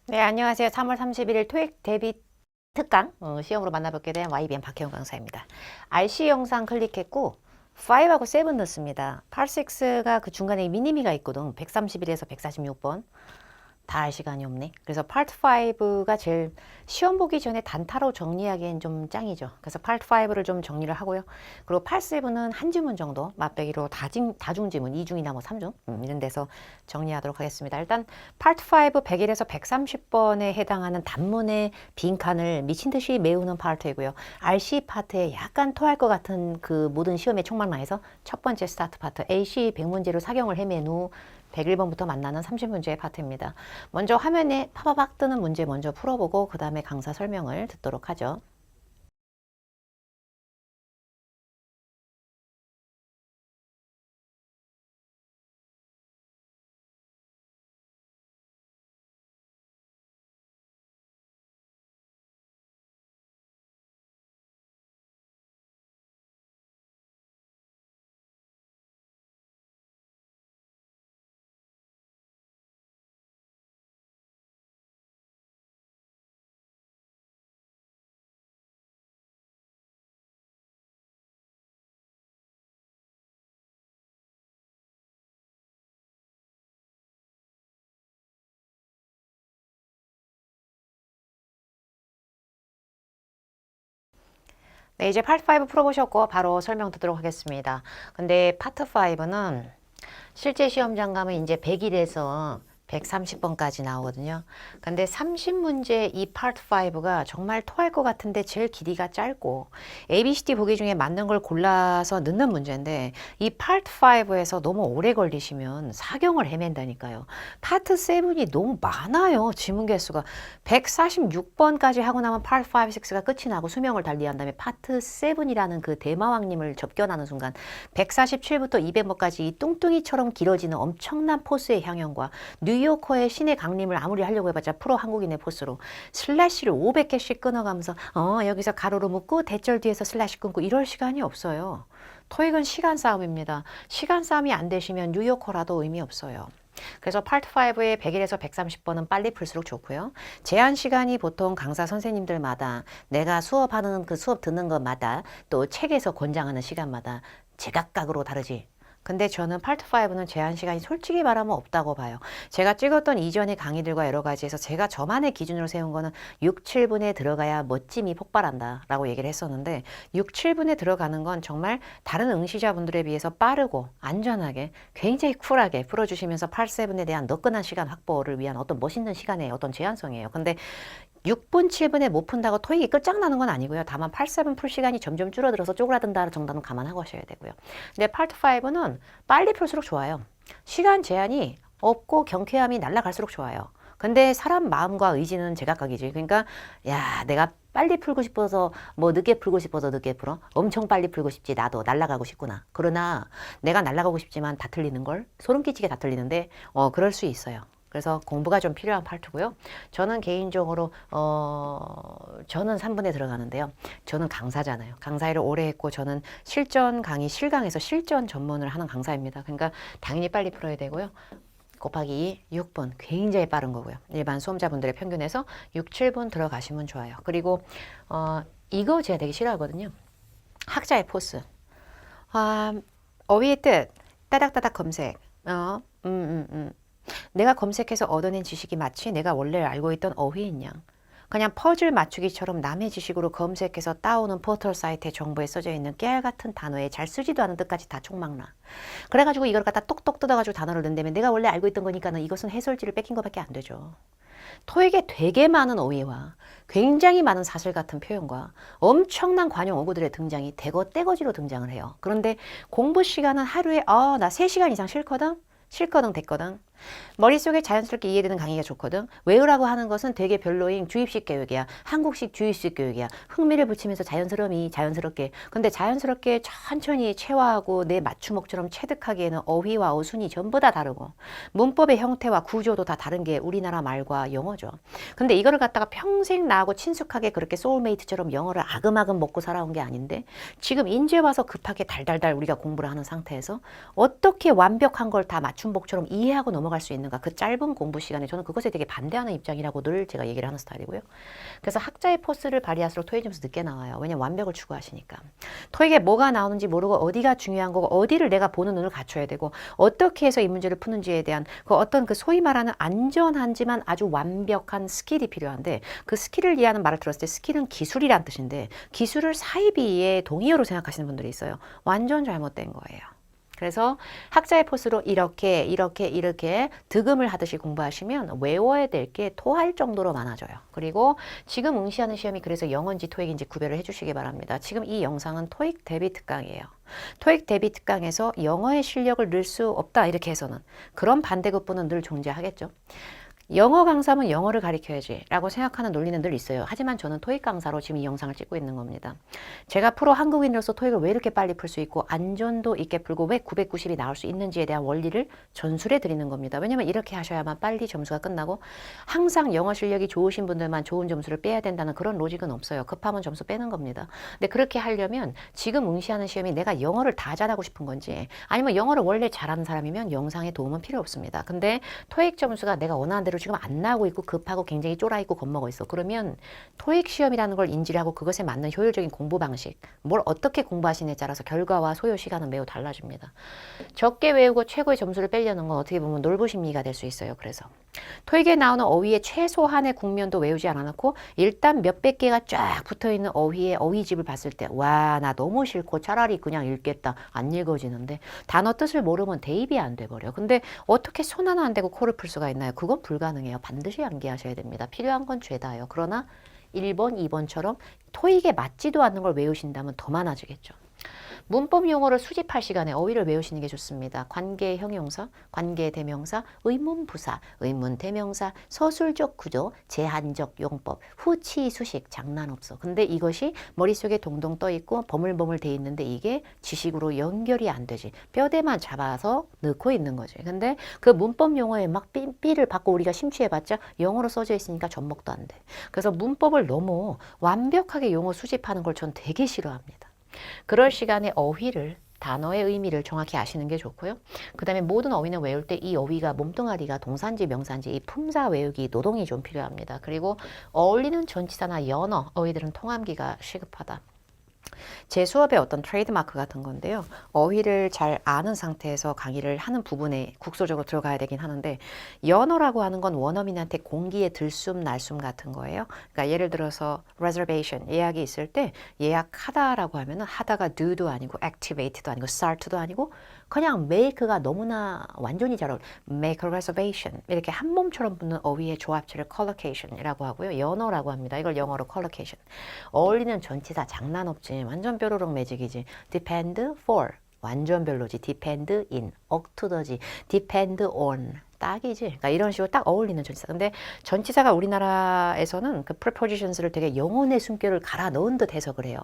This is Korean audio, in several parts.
네, 안녕하세요. 3월 31일 토익 대비 특강 시험으로 만나뵙게 된 YBN 박혜영 강사입니다. RC 영상 클릭했고 5하고 7 넣습니다. Part 6가 그 중간에 미니미가 있거든. 131에서 146번. 다 할 시간이 없네. 그래서 파트 5가 제일 시험 보기 전에 단타로 정리하기엔 좀 짱이죠. 그래서 파트 5를 좀 정리를 하고요. 그리고 파트 7은 한 지문 정도 맛배기로 다중 지문, 2중이나 뭐 3중 이런 데서 정리하도록 하겠습니다. 일단 파트 5 101에서 130번에 해당하는 단문의 빈칸을 미친 듯이 메우는 파트이고요. RC 파트에 약간 토할 것 같은 그 모든 시험의 총말만 해서 첫 번째 스타트 파트 AC 100문제로 사경을 헤맨 후 101번부터 만나는 30문제의 파트입니다. 먼저 화면에 파바박 뜨는 문제 먼저 풀어보고 그 다음에 강사 설명을 듣도록 하죠. 네, 이제 파트 5 풀어보셨고 바로 설명 듣도록 하겠습니다. 근데 파트 5는 실제 시험장 가면 이제 100일에서 130번까지 나오거든요. 근데 30문제 이 파트 5가 정말 토할 것 같은데 제일 길이가 짧고 ABCD 보기 중에 맞는 걸 골라서 넣는 문제인데 이 파트 5에서 너무 오래 걸리시면 사경을 헤맨다니까요. 파트 7이 너무 많아요. 지문 개수가 146번까지 하고 나면 파트 5, 6가 끝이 나고 수명을 달리한 다음에 파트 7이라는 그 대마왕님을 접견하는 순간 147부터 200번까지 이 뚱뚱이처럼 길어지는 엄청난 포스의 향연과 뉴요커의 신의 강림을 아무리 하려고 해봤자 프로 한국인의 포스로 슬래시를 500개씩 끊어가면서 여기서 가로로 묶고 대절 뒤에서 슬래시 끊고 이럴 시간이 없어요. 토익은 시간 싸움입니다. 시간 싸움이 안 되시면 뉴요커라도 의미 없어요. 그래서 파트 5의 100일에서 130번은 빨리 풀수록 좋고요. 제한 시간이 보통 강사 선생님들마다 내가 수업하는 그 수업 듣는 것마다 또 책에서 권장하는 시간마다 제각각으로 다르지. 근데 저는 파트 5는 제한 시간이 솔직히 말하면 없다고 봐요. 제가 찍었던 이전의 강의들과 여러 가지에서 제가 저만의 기준으로 세운 거는 6, 7분에 들어가야 멋짐이 폭발한다 라고 얘기를 했었는데 6, 7분에 들어가는 건 정말 다른 응시자분들에 비해서 빠르고 안전하게 굉장히 쿨하게 풀어주시면서 8, 7에 대한 너끈한 시간 확보를 위한 어떤 멋있는 시간의 어떤 제한성이에요. 근데 6분, 7분에 못 푼다고 토익이 끝장나는 건 아니고요. 다만 8, 7 풀 시간이 점점 줄어들어서 쪼그라든다 정도는 감안하고 하셔야 되고요. 근데 파트 5는 빨리 풀수록 좋아요. 시간 제한이 없고 경쾌함이 날아갈수록 좋아요. 근데 사람 마음과 의지는 제각각이지. 그러니까 야, 내가 빨리 풀고 싶어서 뭐 늦게 풀고 싶어서 늦게 풀어? 엄청 빨리 풀고 싶지. 나도 날아가고 싶구나. 그러나 내가 날아가고 싶지만 다 틀리는 걸 소름 끼치게 다 틀리는데 그럴 수 있어요. 그래서 공부가 좀 필요한 파트고요. 저는 개인적으로 저는 3분에 들어가는데요. 저는 강사잖아요. 강사 일을 오래 했고 저는 실전 강의 실강에서 실전 전문을 하는 강사입니다. 그러니까 당연히 빨리 풀어야 되고요. 곱하기 6분 굉장히 빠른 거고요. 일반 수험자분들의 평균에서 6, 7분 들어가시면 좋아요. 그리고 이거 제가 되게 싫어하거든요. 학자의 포스. 어휘의 뜻 따닥따닥 검색. 내가 검색해서 얻어낸 지식이 마치 내가 원래 알고 있던 어휘인 양. 그냥 퍼즐 맞추기처럼 남의 지식으로 검색해서 따오는 포털 사이트의 정보에 써져 있는 깨알같은 단어에 잘 쓰지도 않은 뜻까지 다 총망라. 그래가지고 이걸 갖다 똑똑 뜯어가지고 단어를 넣는다면 내가 원래 알고 있던 거니까는 이것은 해설지를 뺏긴 것밖에 안 되죠. 토익에 되게 많은 어휘와 굉장히 많은 사슬 같은 표현과 엄청난 관용 어구들의 등장이 대거 떼거지로 등장을 해요. 그런데 공부 시간은 하루에 나 3시간 이상 싫거든? 싫거든 됐거든. 머릿속에 자연스럽게 이해되는 강의가 좋거든. 외우라고 하는 것은 되게 별로인 주입식 교육이야. 한국식 주입식 교육이야. 흥미를 붙이면서 자연스럽게. 근데 자연스럽게 천천히 체화하고 내 맞춤목처럼 체득하기에는 어휘와 어순이 전부 다 다르고 문법의 형태와 구조도 다 다른 게 우리나라 말과 영어죠. 근데 이거를 갖다가 평생 나하고 친숙하게 그렇게 소울메이트처럼 영어를 아금아금 먹고 살아온 게 아닌데 지금 인제 와서 급하게 달달달 우리가 공부를 하는 상태에서 어떻게 완벽한 걸 다 맞춤복처럼 이해하고 넘어 넘어갈 수 있는가? 그 짧은 공부 시간에 저는 그것에 되게 반대하는 입장이라고 늘 제가 얘기를 하는 스타일이고요. 그래서 학자의 포스를 발휘할수록 토익 점수 늦게 나와요. 왜냐면 완벽을 추구하시니까. 토익에 뭐가 나오는지 모르고 어디가 중요한 거고 어디를 내가 보는 눈을 갖춰야 되고 어떻게 해서 이 문제를 푸는지에 대한 그 어떤 그 소위 말하는 안전한지만 아주 완벽한 스킬이 필요한데 그 스킬을 이해하는 말을 들었을 때 스킬은 기술이란 뜻인데 기술을 사이비의 동의어로 생각하시는 분들이 있어요. 완전 잘못된 거예요. 그래서 학자의 포스로 이렇게 득음을 하듯이 공부하시면 외워야 될 게 토할 정도로 많아져요. 그리고 지금 응시하는 시험이 그래서 영어인지 토익인지 구별을 해주시기 바랍니다. 지금 이 영상은 토익 대비 특강이에요. 토익 대비 특강에서 영어의 실력을 늘 수 없다 이렇게 해서는 그런 반대급부는 늘 존재하겠죠. 영어 강사면 영어를 가르쳐야지 라고 생각하는 논리는 늘 있어요. 하지만 저는 토익 강사로 지금 이 영상을 찍고 있는 겁니다. 제가 프로 한국인으로서 토익을 왜 이렇게 빨리 풀 수 있고 안전도 있게 풀고 왜 990이 나올 수 있는지에 대한 원리를 전술해 드리는 겁니다. 왜냐면 이렇게 하셔야만 빨리 점수가 끝나고 항상 영어 실력이 좋으신 분들만 좋은 점수를 빼야 된다는 그런 로직은 없어요. 급하면 점수 빼는 겁니다. 근데 그렇게 하려면 지금 응시하는 시험이 내가 영어를 다 잘하고 싶은 건지 아니면 영어를 원래 잘하는 사람이면 영상의 도움은 필요 없습니다. 근데 토익 점수가 내가 원하는 대로 지금 안 나오고 있고 급하고 굉장히 쫄아있고 겁먹어 있어. 그러면 토익 시험이라는 걸 인지를 하고 그것에 맞는 효율적인 공부 방식, 뭘 어떻게 공부하시느냐에 따라서 결과와 소요 시간은 매우 달라집니다. 적게 외우고 최고의 점수를 빼려는 건 어떻게 보면 놀부심리가 될 수 있어요. 그래서 토익에 나오는 어휘의 최소한의 국면도 외우지 않아놓고 일단 몇백 개가 쫙 붙어있는 어휘의 어휘집을 봤을 때 와, 나 너무 싫고 차라리 그냥 읽겠다. 안 읽어지는데 단어 뜻을 모르면 대입이 안 돼버려. 근데 어떻게 손 하나 안 대고 코를 풀 수가 있나요? 그건 불가능해요. 반드시 암기하셔야 됩니다. 필요한 건 죄다요. 그러나 1번, 2번처럼 토익에 맞지도 않는 걸 외우신다면 더 많아지겠죠. 문법 용어를 수집할 시간에 어휘를 외우시는 게 좋습니다. 관계 형용사, 관계 대명사, 의문 부사, 의문 대명사, 서술적 구조, 제한적 용법, 후치 수식, 장난 없어. 근데 이것이 머릿속에 동동 떠 있고 버물버물 돼 있는데 이게 지식으로 연결이 안 되지. 뼈대만 잡아서 넣고 있는 거지. 근데 그 문법 용어에 막 삐를 받고 우리가 심취해봤자 영어로 써져 있으니까 접목도 안 돼. 그래서 문법을 너무 완벽하게 용어 수집하는 걸 전 되게 싫어합니다. 그럴 시간에 어휘를 단어의 의미를 정확히 아시는 게 좋고요. 그 다음에 모든 어휘는 외울 때 이 어휘가 몸뚱아리가 동사인지 명사인지 이 품사 외우기 노동이 좀 필요합니다. 그리고 어울리는 전치사나 연어 어휘들은 통함기가 시급하다. 제 수업의 어떤 트레이드마크 같은 건데요. 어휘를 잘 아는 상태에서 강의를 하는 부분에 국소적으로 들어가야 되긴 하는데 연어라고 하는 건 원어민한테 공기의 들숨 날숨 같은 거예요. 그러니까 예를 들어서 reservation 예약이 있을 때 예약하다라고 하면은 하다가 do도 아니고 activate도 아니고 start도 아니고 그냥 make가 너무나 완전히 잘 어울려. make a reservation 이렇게 한 몸처럼 붙는 어휘의 조합체를 collocation이라고 하고요. 연어라고 합니다. 이걸 영어로 collocation. 어울리는 전치사 장난 없지. 완전 뾰로롱 매직이지. depend for 완전 별로지. depend in 억투더지. depend on 딱이지. 그러니까 이런 식으로 딱 어울리는 전치사. 근데 전치사가 우리나라에서는 그 prepositions를 되게 영혼의 숨결을 갈아 넣은 듯 해석을 해요.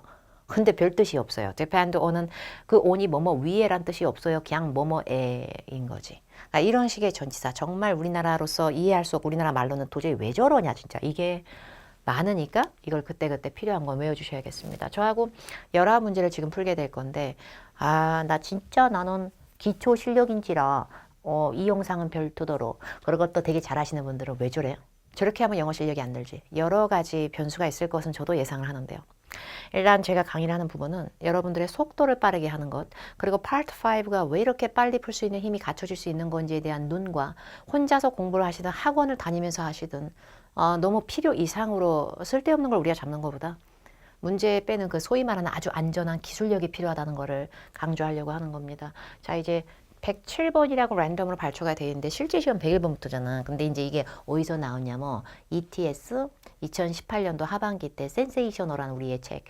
근데 별 뜻이 없어요. depend on은 그 on이 뭐뭐 위에란 뜻이 없어요. 그냥 뭐뭐에인 거지. 그러니까 이런 식의 전치사 정말 우리나라로서 이해할 수 없고 우리나라 말로는 도저히 왜 저러냐 진짜. 이게 많으니까 이걸 그때그때 필요한 건 외워주셔야겠습니다. 저하고 여러 문제를 지금 풀게 될 건데 나 진짜 나는 기초 실력인지라 이 영상은 별도더러 그것도 되게 잘하시는 분들은 왜 저래요? 저렇게 하면 영어 실력이 안 늘지. 여러 가지 변수가 있을 것은 저도 예상을 하는데요. 일단 제가 강의를 하는 부분은 여러분들의 속도를 빠르게 하는 것 그리고 파트 5가 왜 이렇게 빨리 풀 수 있는 힘이 갖춰질 수 있는 건지에 대한 눈과 혼자서 공부를 하시든 학원을 다니면서 하시든 너무 필요 이상으로 쓸데없는 걸 우리가 잡는 것보다 문제 빼는 그 소위 말하는 아주 안전한 기술력이 필요하다는 거를 강조하려고 하는 겁니다. 자 이제 107번이라고 랜덤으로 발표가 되어 있는데 실제 시험 101번부터잖아. 근데 이제 이게 어디서 나오냐면 ETS 2018년도 하반기 때 센세이셔널한 우리의 책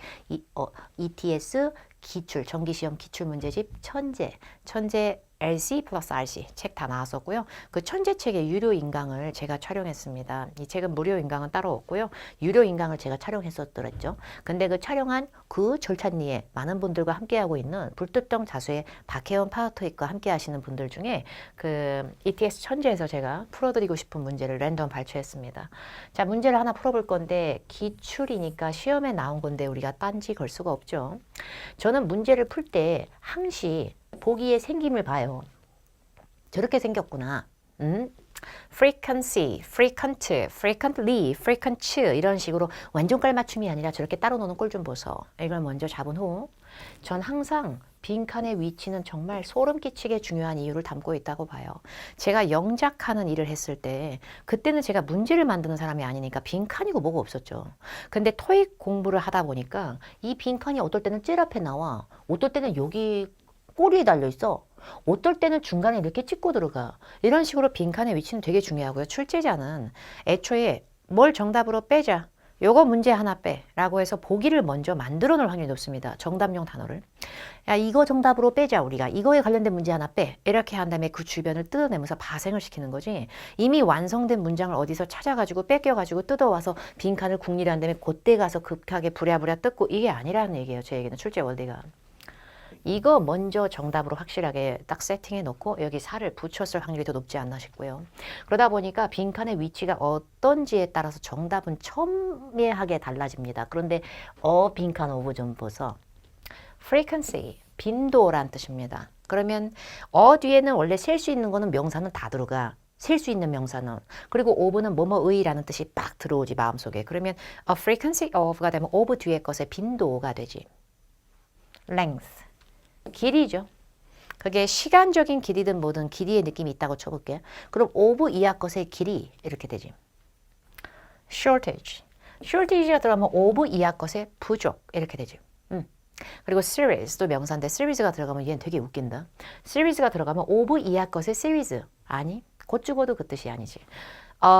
ETS 기출 정기시험 기출문제집 천재 LC 플러스 RC 책 다 나왔었고요. 그 천재 책의 유료 인강을 제가 촬영했습니다. 이 책은 무료 인강은 따로 없고요. 유료 인강을 제가 촬영했었더랬죠. 근데 그 촬영한 그 절찬리에 많은 분들과 함께하고 있는 불특정 자수의 박혜원 파워토익과 함께 하시는 분들 중에 그 ETS 천재에서 제가 풀어드리고 싶은 문제를 랜덤 발췌했습니다. 자, 문제를 하나 풀어볼 건데 기출이니까 시험에 나온 건데 우리가 딴지 걸 수가 없죠. 저는 문제를 풀 때 항시 보기에 생김을 봐요. 저렇게 생겼구나. frequency, frequent, frequently, frequent 이런 식으로 완전 깔맞춤이 아니라 저렇게 따로 노는 꼴 좀 보소. 이걸 먼저 잡은 후 전 항상 빈칸의 위치는 정말 소름 끼치게 중요한 이유를 담고 있다고 봐요. 제가 영작하는 일을 했을 때 그때는 제가 문제를 만드는 사람이 아니니까 빈칸이고 뭐가 없었죠. 근데 토익 공부를 하다 보니까 이 빈칸이 어떨 때는 제일 앞에 나와. 어떨 때는 여기 꼬리에 달려 있어. 어떨 때는 중간에 이렇게 찍고 들어가. 이런 식으로 빈칸의 위치는 되게 중요하고요. 출제자는 애초에 뭘 정답으로 빼자. 요거 문제 하나 빼 라고 해서 보기를 먼저 만들어 놓을 확률이 높습니다. 정답용 단어를. 야, 이거 정답으로 빼자 우리가. 이거에 관련된 문제 하나 빼. 이렇게 한 다음에 그 주변을 뜯어내면서 파생을 시키는 거지. 이미 완성된 문장을 어디서 찾아가지고 뺏겨가지고 뜯어와서 빈칸을 국리를 한 다음에 그때 가서 급하게 부랴부랴 뜯고 이게 아니라는 얘기예요. 제 얘기는 출제 원리가. 이거 먼저 정답으로 확실하게 딱 세팅해 놓고 여기 살을 붙였을 확률이 더 높지 않나 싶고요. 그러다 보니까 빈칸의 위치가 어떤지에 따라서 정답은 첨예하게 달라집니다. 그런데 빈칸 오브 좀 보소. frequency, 빈도란 뜻입니다. 그러면 뒤에는 원래 셀 수 있는 거는 명사는 다 들어가. 셀 수 있는 명사는. 그리고 of는 뭐뭐의라는 뜻이 빡 들어오지 마음속에. 그러면 a frequency of가 되면 of 뒤에 것의 빈도가 되지. length. 길이죠. 그게 시간적인 길이든 뭐든 길이의 느낌이 있다고 쳐볼게요. 그럼 오브 이하 것의 길이 이렇게 되지. shortage. shortage가 들어가면 오브 이하 것의 부족 이렇게 되지. 그리고 series도 명사인데 series가 들어가면 얘는 되게 웃긴다. series가 들어가면 오브 이하 것의 series. 아니, 곧 죽어도 그 뜻이 아니지.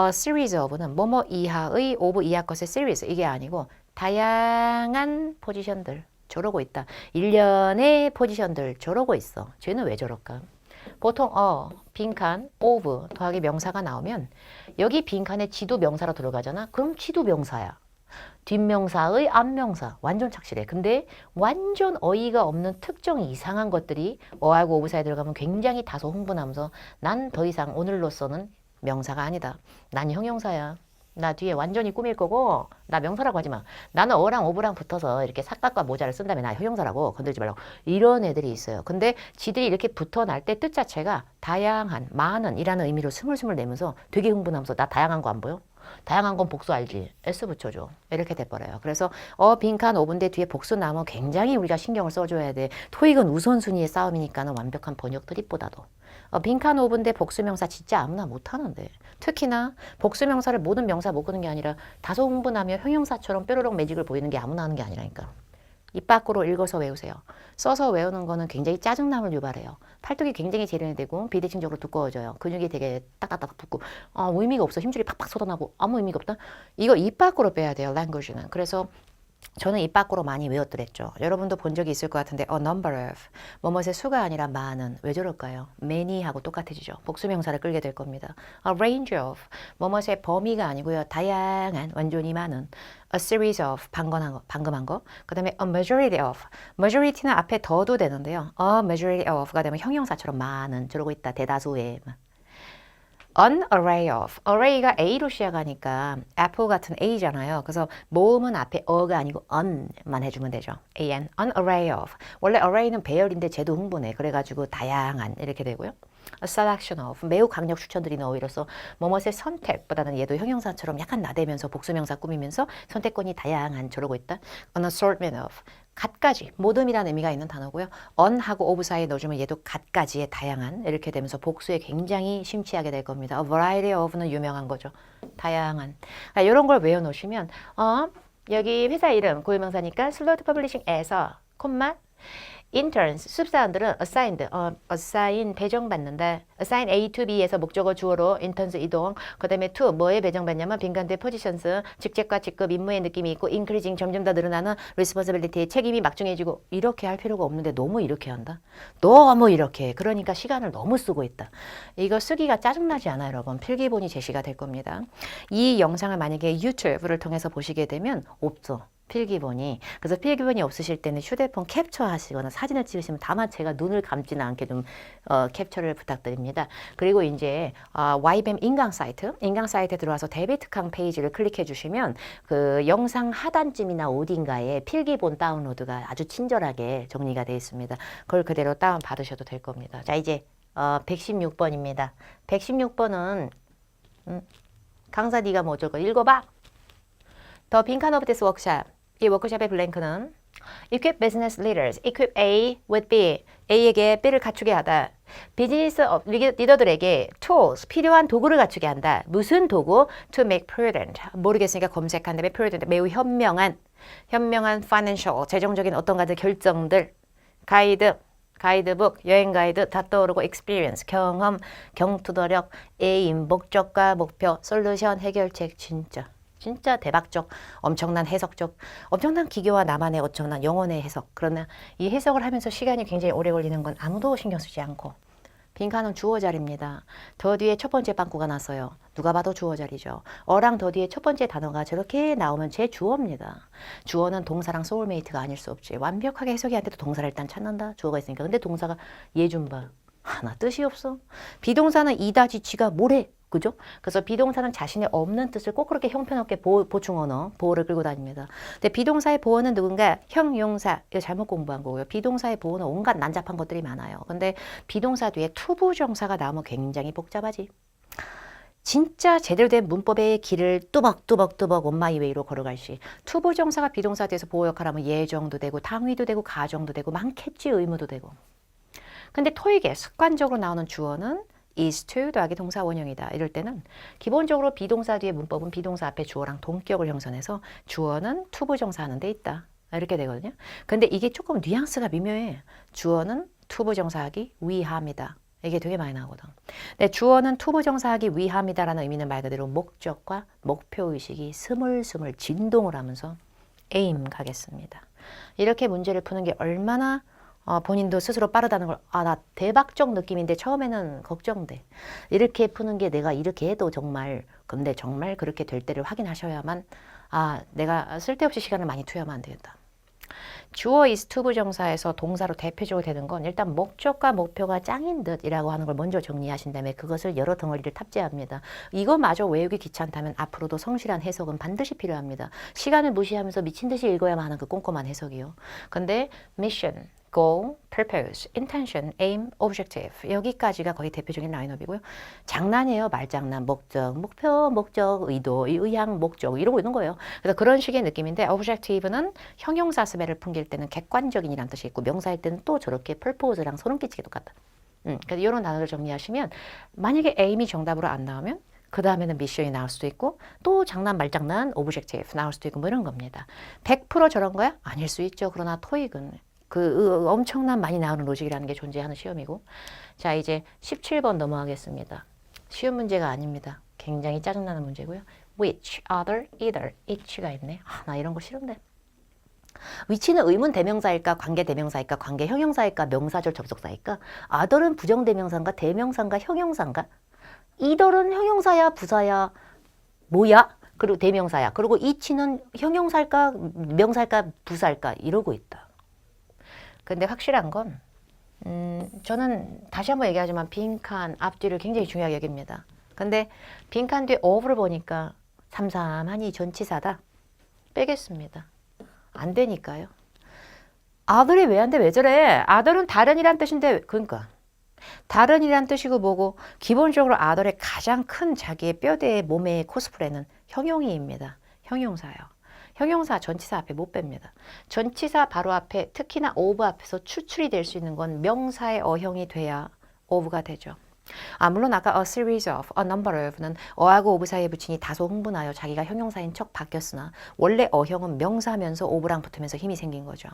series of는 뭐뭐 이하의 오브 이하 것의 series 이게 아니고 다양한 포지션들. 저러고 있다. 일련의 포지션들 저러고 있어. 쟤는 왜 저럴까? 보통 빈칸, of 더하기 명사가 나오면 여기 빈칸에 지도 명사로 들어가잖아. 그럼 지도 명사야. 뒷명사의 앞명사. 완전 착실해. 근데 완전 어이가 없는 특정 이상한 것들이 어하고 of 사이에 들어가면 굉장히 다소 흥분하면서 난 더 이상 오늘로서는 명사가 아니다. 난 형용사야. 나 뒤에 완전히 꾸밀 거고 나 명사라고 하지 마. 나는 어랑 오브랑 붙어서 이렇게 삭각과 모자를 쓴 다음에 나 형용사라고 건들지 말라고. 이런 애들이 있어요. 근데 지들이 이렇게 붙어날 때 뜻 자체가 다양한, 많은 이라는 의미로 스물스물 내면서 되게 흥분하면서 나 다양한 거 안 보여? 다양한 건 복수 알지? S 붙여줘. 이렇게 돼버려요. 그래서 빈칸 오브인데 뒤에 복수 나오면 굉장히 우리가 신경을 써줘야 돼. 토익은 우선순위의 싸움이니까는 완벽한 번역 드립보다도. 빈칸 오브인데 복수명사 진짜 아무나 못하는데. 특히나 복수명사를 모든 명사 못 끄는 게 아니라 다소 흥분하며 형용사처럼 뾰로롱 매직을 보이는 게 아무나 하는 게 아니라니까. 입 밖으로 읽어서 외우세요. 써서 외우는 거는 굉장히 짜증남을 유발해요. 팔뚝이 굉장히 제련이 되고 비대칭적으로 두꺼워져요. 근육이 되게 딱딱딱 붙고 의미가 없어. 힘줄이 팍팍 쏟아나고 아무 의미가 없다. 이거 입 밖으로 빼야 돼요. language는. 그래서 저는 입 밖으로 많이 외웠더랬죠. 여러분도 본 적이 있을 것 같은데 a number of 뭐뭇의 수가 아니라 많은. 왜 저럴까요? many하고 똑같아지죠. 복수명사를 끌게 될 겁니다. a range of 뭐뭇의 범위가 아니고요. 다양한, 완전히 많은. a series of 방금 한 거. 그 다음에 a majority of majority는 앞에 더도 되는데요. a majority of가 되면 형용사처럼 많은. 저러고 있다. 대다수의. an array of. array가 A로 시작하니까 apple 같은 A잖아요. 그래서 모음은 앞에 어가 아니고 on만 해주면 되죠. an array of. 원래 array는 배열인데 쟤도 흥분해. 그래가지고 다양한 이렇게 되고요. a selection of. 매우 강력 추천드리는 어휘로서 뭐뭇의 선택보다는 얘도 형용사처럼 약간 나대면서 복수명사 꾸미면서 선택권이 다양한 저러고 있다. an assortment of. 갖가지, 모듬이라는 의미가 있는 단어고요. on하고 of 사이에 넣어주면 얘도 갖가지의 다양한 이렇게 되면서 복수에 굉장히 심취하게 될 겁니다. A variety of는 유명한 거죠. 다양한. 이런 걸 외워놓으시면 여기 회사 이름 고유명사니까 슬로우트 퍼블리싱에서 콤마 interns, 수습사원들은 assign 배정받는다. assign A to B에서 목적어 주어로 interns 이동. 그 다음에 to 뭐에 배정받냐면 빈칸대 positions, 직책과 직급, 임무의 느낌이 있고 increasing 점점 더 늘어나는 responsibility, 책임이 막중해지고 이렇게 할 필요가 없는데 너무 이렇게 한다. 너무 이렇게. 그러니까 시간을 너무 쓰고 있다. 이거 쓰기가 짜증나지 않아요, 여러분. 필기본이 제시가 될 겁니다. 이 영상을 만약에 유튜브를 통해서 보시게 되면 없어. 필기본이. 그래서 필기본이 없으실 때는 휴대폰 캡처하시거나 사진을 찍으시면 다만 제가 눈을 감지는 않게 좀 캡처를 부탁드립니다. 그리고 이제 YBAM 인강 사이트에 들어와서 데뷔 특강 페이지를 클릭해 주시면 그 영상 하단쯤이나 어딘가에 필기본 다운로드가 아주 친절하게 정리가 되어 있습니다. 그걸 그대로 다운 받으셔도 될 겁니다. 자, 이제 116번입니다. 116번은 강사 네가 뭐 어쩔 거야? 읽어봐. 더 빈칸 오브 디스 워크샵. 이 워크샵의 블랭크는 Equip business leaders. Equip A with B. A에게 B를 갖추게 하다. 비즈니스 리더들에게 tools, 필요한 도구를 갖추게 한다. 무슨 도구? To make prudent. 모르겠으니까 검색한 다음에 prudent, 매우 현명한 financial, 재정적인 어떤 가지 결정들, 가이드북, 여행 가이드 다 떠오르고 experience, 경험, 경투도력, aim, 목적과 목표, 솔루션, 해결책 진짜 대박적, 엄청난 해석적, 엄청난 기교와 나만의 엄청난 영혼의 해석. 그러나 이 해석을 하면서 시간이 굉장히 오래 걸리는 건 아무도 신경 쓰지 않고 빈칸은 주어 자리입니다. 더 뒤에 첫 번째 빵꾸가 났어요. 누가 봐도 주어 자리죠. 어랑 더 뒤에 첫 번째 단어가 저렇게 나오면 제 주어입니다. 주어는 동사랑 소울메이트가 아닐 수 없지. 완벽하게 해석이 안 돼도 동사를 일단 찾는다. 주어가 있으니까. 근데 동사가 얘 좀 봐. 하나 뜻이 없어. 비동사는 이다지 지가 뭐래. 그죠? 그래서 비동사는 자신의 없는 뜻을 꼭 그렇게 형편없게 보충 언어, 보어를 끌고 다닙니다. 근데 비동사의 보어는 누군가? 형용사. 이거 잘못 공부한 거고요. 비동사의 보어는 온갖 난잡한 것들이 많아요. 근데 비동사 뒤에 투부정사가 나오면 굉장히 복잡하지. 진짜 제대로 된 문법의 길을 뚜벅뚜벅 온마이웨이로 걸어갈 시 투부정사가 비동사 뒤에서 보어 역할하면 예정도 되고 당위도 되고 가정도 되고 많겠지 의무도 되고. 근데 토익에 습관적으로 나오는 주어는 is to 더하기 동사 원형이다. 이럴 때는 기본적으로 비동사 뒤에 문법은 비동사 앞에 주어랑 동격을 형성해서 주어는 투부정사 하는 데 있다. 이렇게 되거든요. 근데 이게 조금 뉘앙스가 미묘해. 주어는 투부정사하기 위함이다. 이게 되게 많이 나오거든. 근데 주어는 투부정사하기 위함이다라는 의미는 말 그대로 목적과 목표의식이 스물스물 진동을 하면서 aim 가겠습니다. 이렇게 문제를 푸는 게 얼마나 본인도 스스로 빠르다는 걸, 나 대박적 느낌인데 처음에는 걱정돼. 이렇게 푸는 게 내가 이렇게 해도 근데 정말 그렇게 될 때를 확인하셔야만, 내가 쓸데없이 시간을 많이 투여하면 안 되겠다. 주어 is to 부정사에서 동사로 대표적으로 되는 건 일단 목적과 목표가 짱인 듯이라고 하는 걸 먼저 정리하신 다음에 그것을 여러 덩어리를 탑재합니다. 이거마저 외우기 귀찮다면 앞으로도 성실한 해석은 반드시 필요합니다. 시간을 무시하면서 미친 듯이 읽어야만 하는 그 꼼꼼한 해석이요. 근데 mission, goal, purpose, intention, aim, objective 여기까지가 거의 대표적인 라인업이고요. 장난이에요. 말장난, 목적, 목표, 목적, 의도, 의향, 목적 이러고 있는 거예요. 그래서 그런 식의 느낌인데 objective는 형용사 스멜을 풍길 때는 객관적인이란 뜻이 있고 명사일 때는 또 저렇게 purpose랑 소름 끼치게 똑같다. 그래서 이런 단어를 정리하시면 만약에 aim이 정답으로 안 나오면 그 다음에는 미션이 나올 수도 있고 또 장난 말장난 objective 나올 수도 있고 뭐 이런 겁니다. 100% 저런 거야? 아닐 수 있죠. 그러나 토익은 엄청난 많이 나오는 로직이라는 게 존재하는 시험이고. 자, 이제 17번 넘어가겠습니다. 쉬운 문제가 아닙니다. 굉장히 짜증나는 문제고요. which, other, either, each가 있네. 나 이런 거 싫은데. which는 의문 대명사일까, 관계 대명사일까, 관계 형용사일까, 명사절 접속사일까? other은 부정 대명사인가, 대명사인가, 형용사인가? either는 형용사야, 부사야, 뭐야? 그리고 대명사야. 그리고 each는 형용사일까, 명사일까, 부사일까? 이러고 있다. 근데 확실한 건 저는 다시 한번 얘기하지만 빈칸 앞뒤를 굉장히 중요하게 여깁니다. 근데 빈칸 뒤에 of를 보니까 삼삼하니 전치사다. 빼겠습니다. 안 되니까요. other이 왜 안 돼? 왜 저래? other은 다른이란 뜻인데 그러니까 다른이란 뜻이고 뭐고 기본적으로 other의 가장 큰 자기의 뼈대의 몸의 코스프레는 형용이입니다. 형용사요. 형용사 전치사 앞에 못 뺍니다. 전치사 바로 앞에 특히나 of 앞에서 추출이 될 수 있는 건 명사의 어형이 돼야 of가 되죠. 물론 아까 a series of, a number of는 어하고 of 사이에 붙이니 다소 흥분하여 자기가 형용사인 척 바뀌었으나 원래 어형은 명사면서 of랑 붙으면서 힘이 생긴 거죠.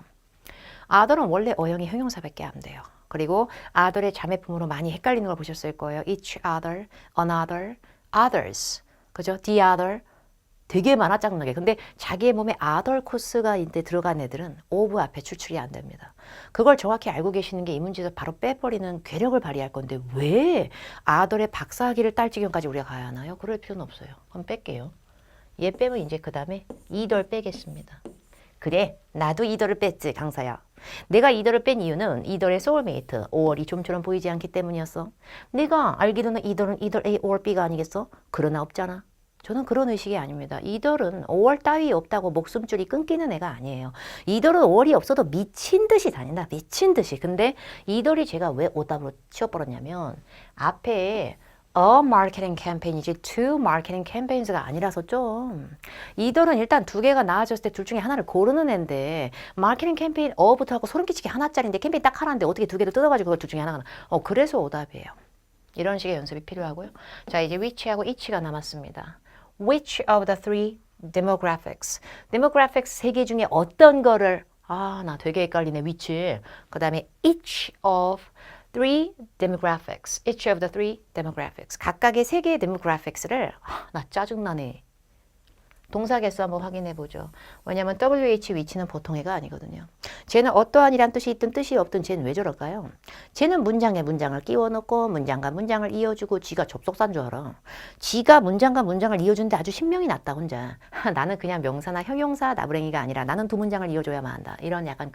other는 원래 어형이 형용사밖에 안 돼요. 그리고 other의 자매품으로 많이 헷갈리는 걸 보셨을 거예요. each other, another, others, 그죠? the other, 되게 많아 짱나게. 근데 자기의 몸에 other 코스가 이때 들어간 애들은 of 앞에 추출이 안 됩니다. 그걸 정확히 알고 계시는 게 이 문제에서 바로 빼버리는 괴력을 발휘할 건데 왜 other의 박사학위를 딸 지경까지 우리가 가야 하나요? 그럴 필요는 없어요. 그럼 뺄게요. 얘 빼면 이제 그 다음에 either 빼겠습니다. 그래, 나도 either를 뺐지, 강사야. 내가 either를 뺀 이유는 either의 soulmate, or이 좀처럼 보이지 않기 때문이었어. 내가 알기로는 either는 either A or B가 아니겠어? 그러나 없잖아. 저는 그런 의식이 아닙니다. 이들은 5월 따위 없다고 목숨줄이 끊기는 애가 아니에요. 이들은 5월이 없어도 미친 듯이 다닌다. 미친 듯이. 근데 이들이 제가 왜 오답으로 치워버렸냐면 앞에 a marketing campaign이지 two marketing campaigns가 아니라서 좀 이들은 일단 두 개가 나와졌을 때 둘 중에 하나를 고르는 애인데 마케팅 캠페인 어부터 하고 소름 끼치게 하나짜리인데 캠페인 딱 하나인데 어떻게 두 개를 뜯어가지고 그걸 둘 중에 하나가 그래서 오답이에요. 이런 식의 연습이 필요하고요. 자, 이제 which하고 each가 남았습니다. Which of the three demographics? demographics 세 개 중에 어떤 거를 나 되게 헷갈리네. which. 그 다음에 each of three demographics. each of the three demographics. 각각의 세 개의 demographics를 나 짜증나네. 동사 개수 한번 확인해 보죠. 왜냐하면 WH 위치는 보통 애가 아니거든요. 쟤는 어떠한이란 뜻이 있든 뜻이 없든 쟤는 왜 저럴까요? 쟤는 문장에 문장을 끼워 넣고 문장과 문장을 이어주고 지가 접속사인 줄 알아. 지가 문장과 문장을 이어주는데 아주 신명이 났다 혼자. 나는 그냥 명사나 형용사 나부랭이가 아니라 나는 두 문장을 이어줘야만 한다. 이런 약간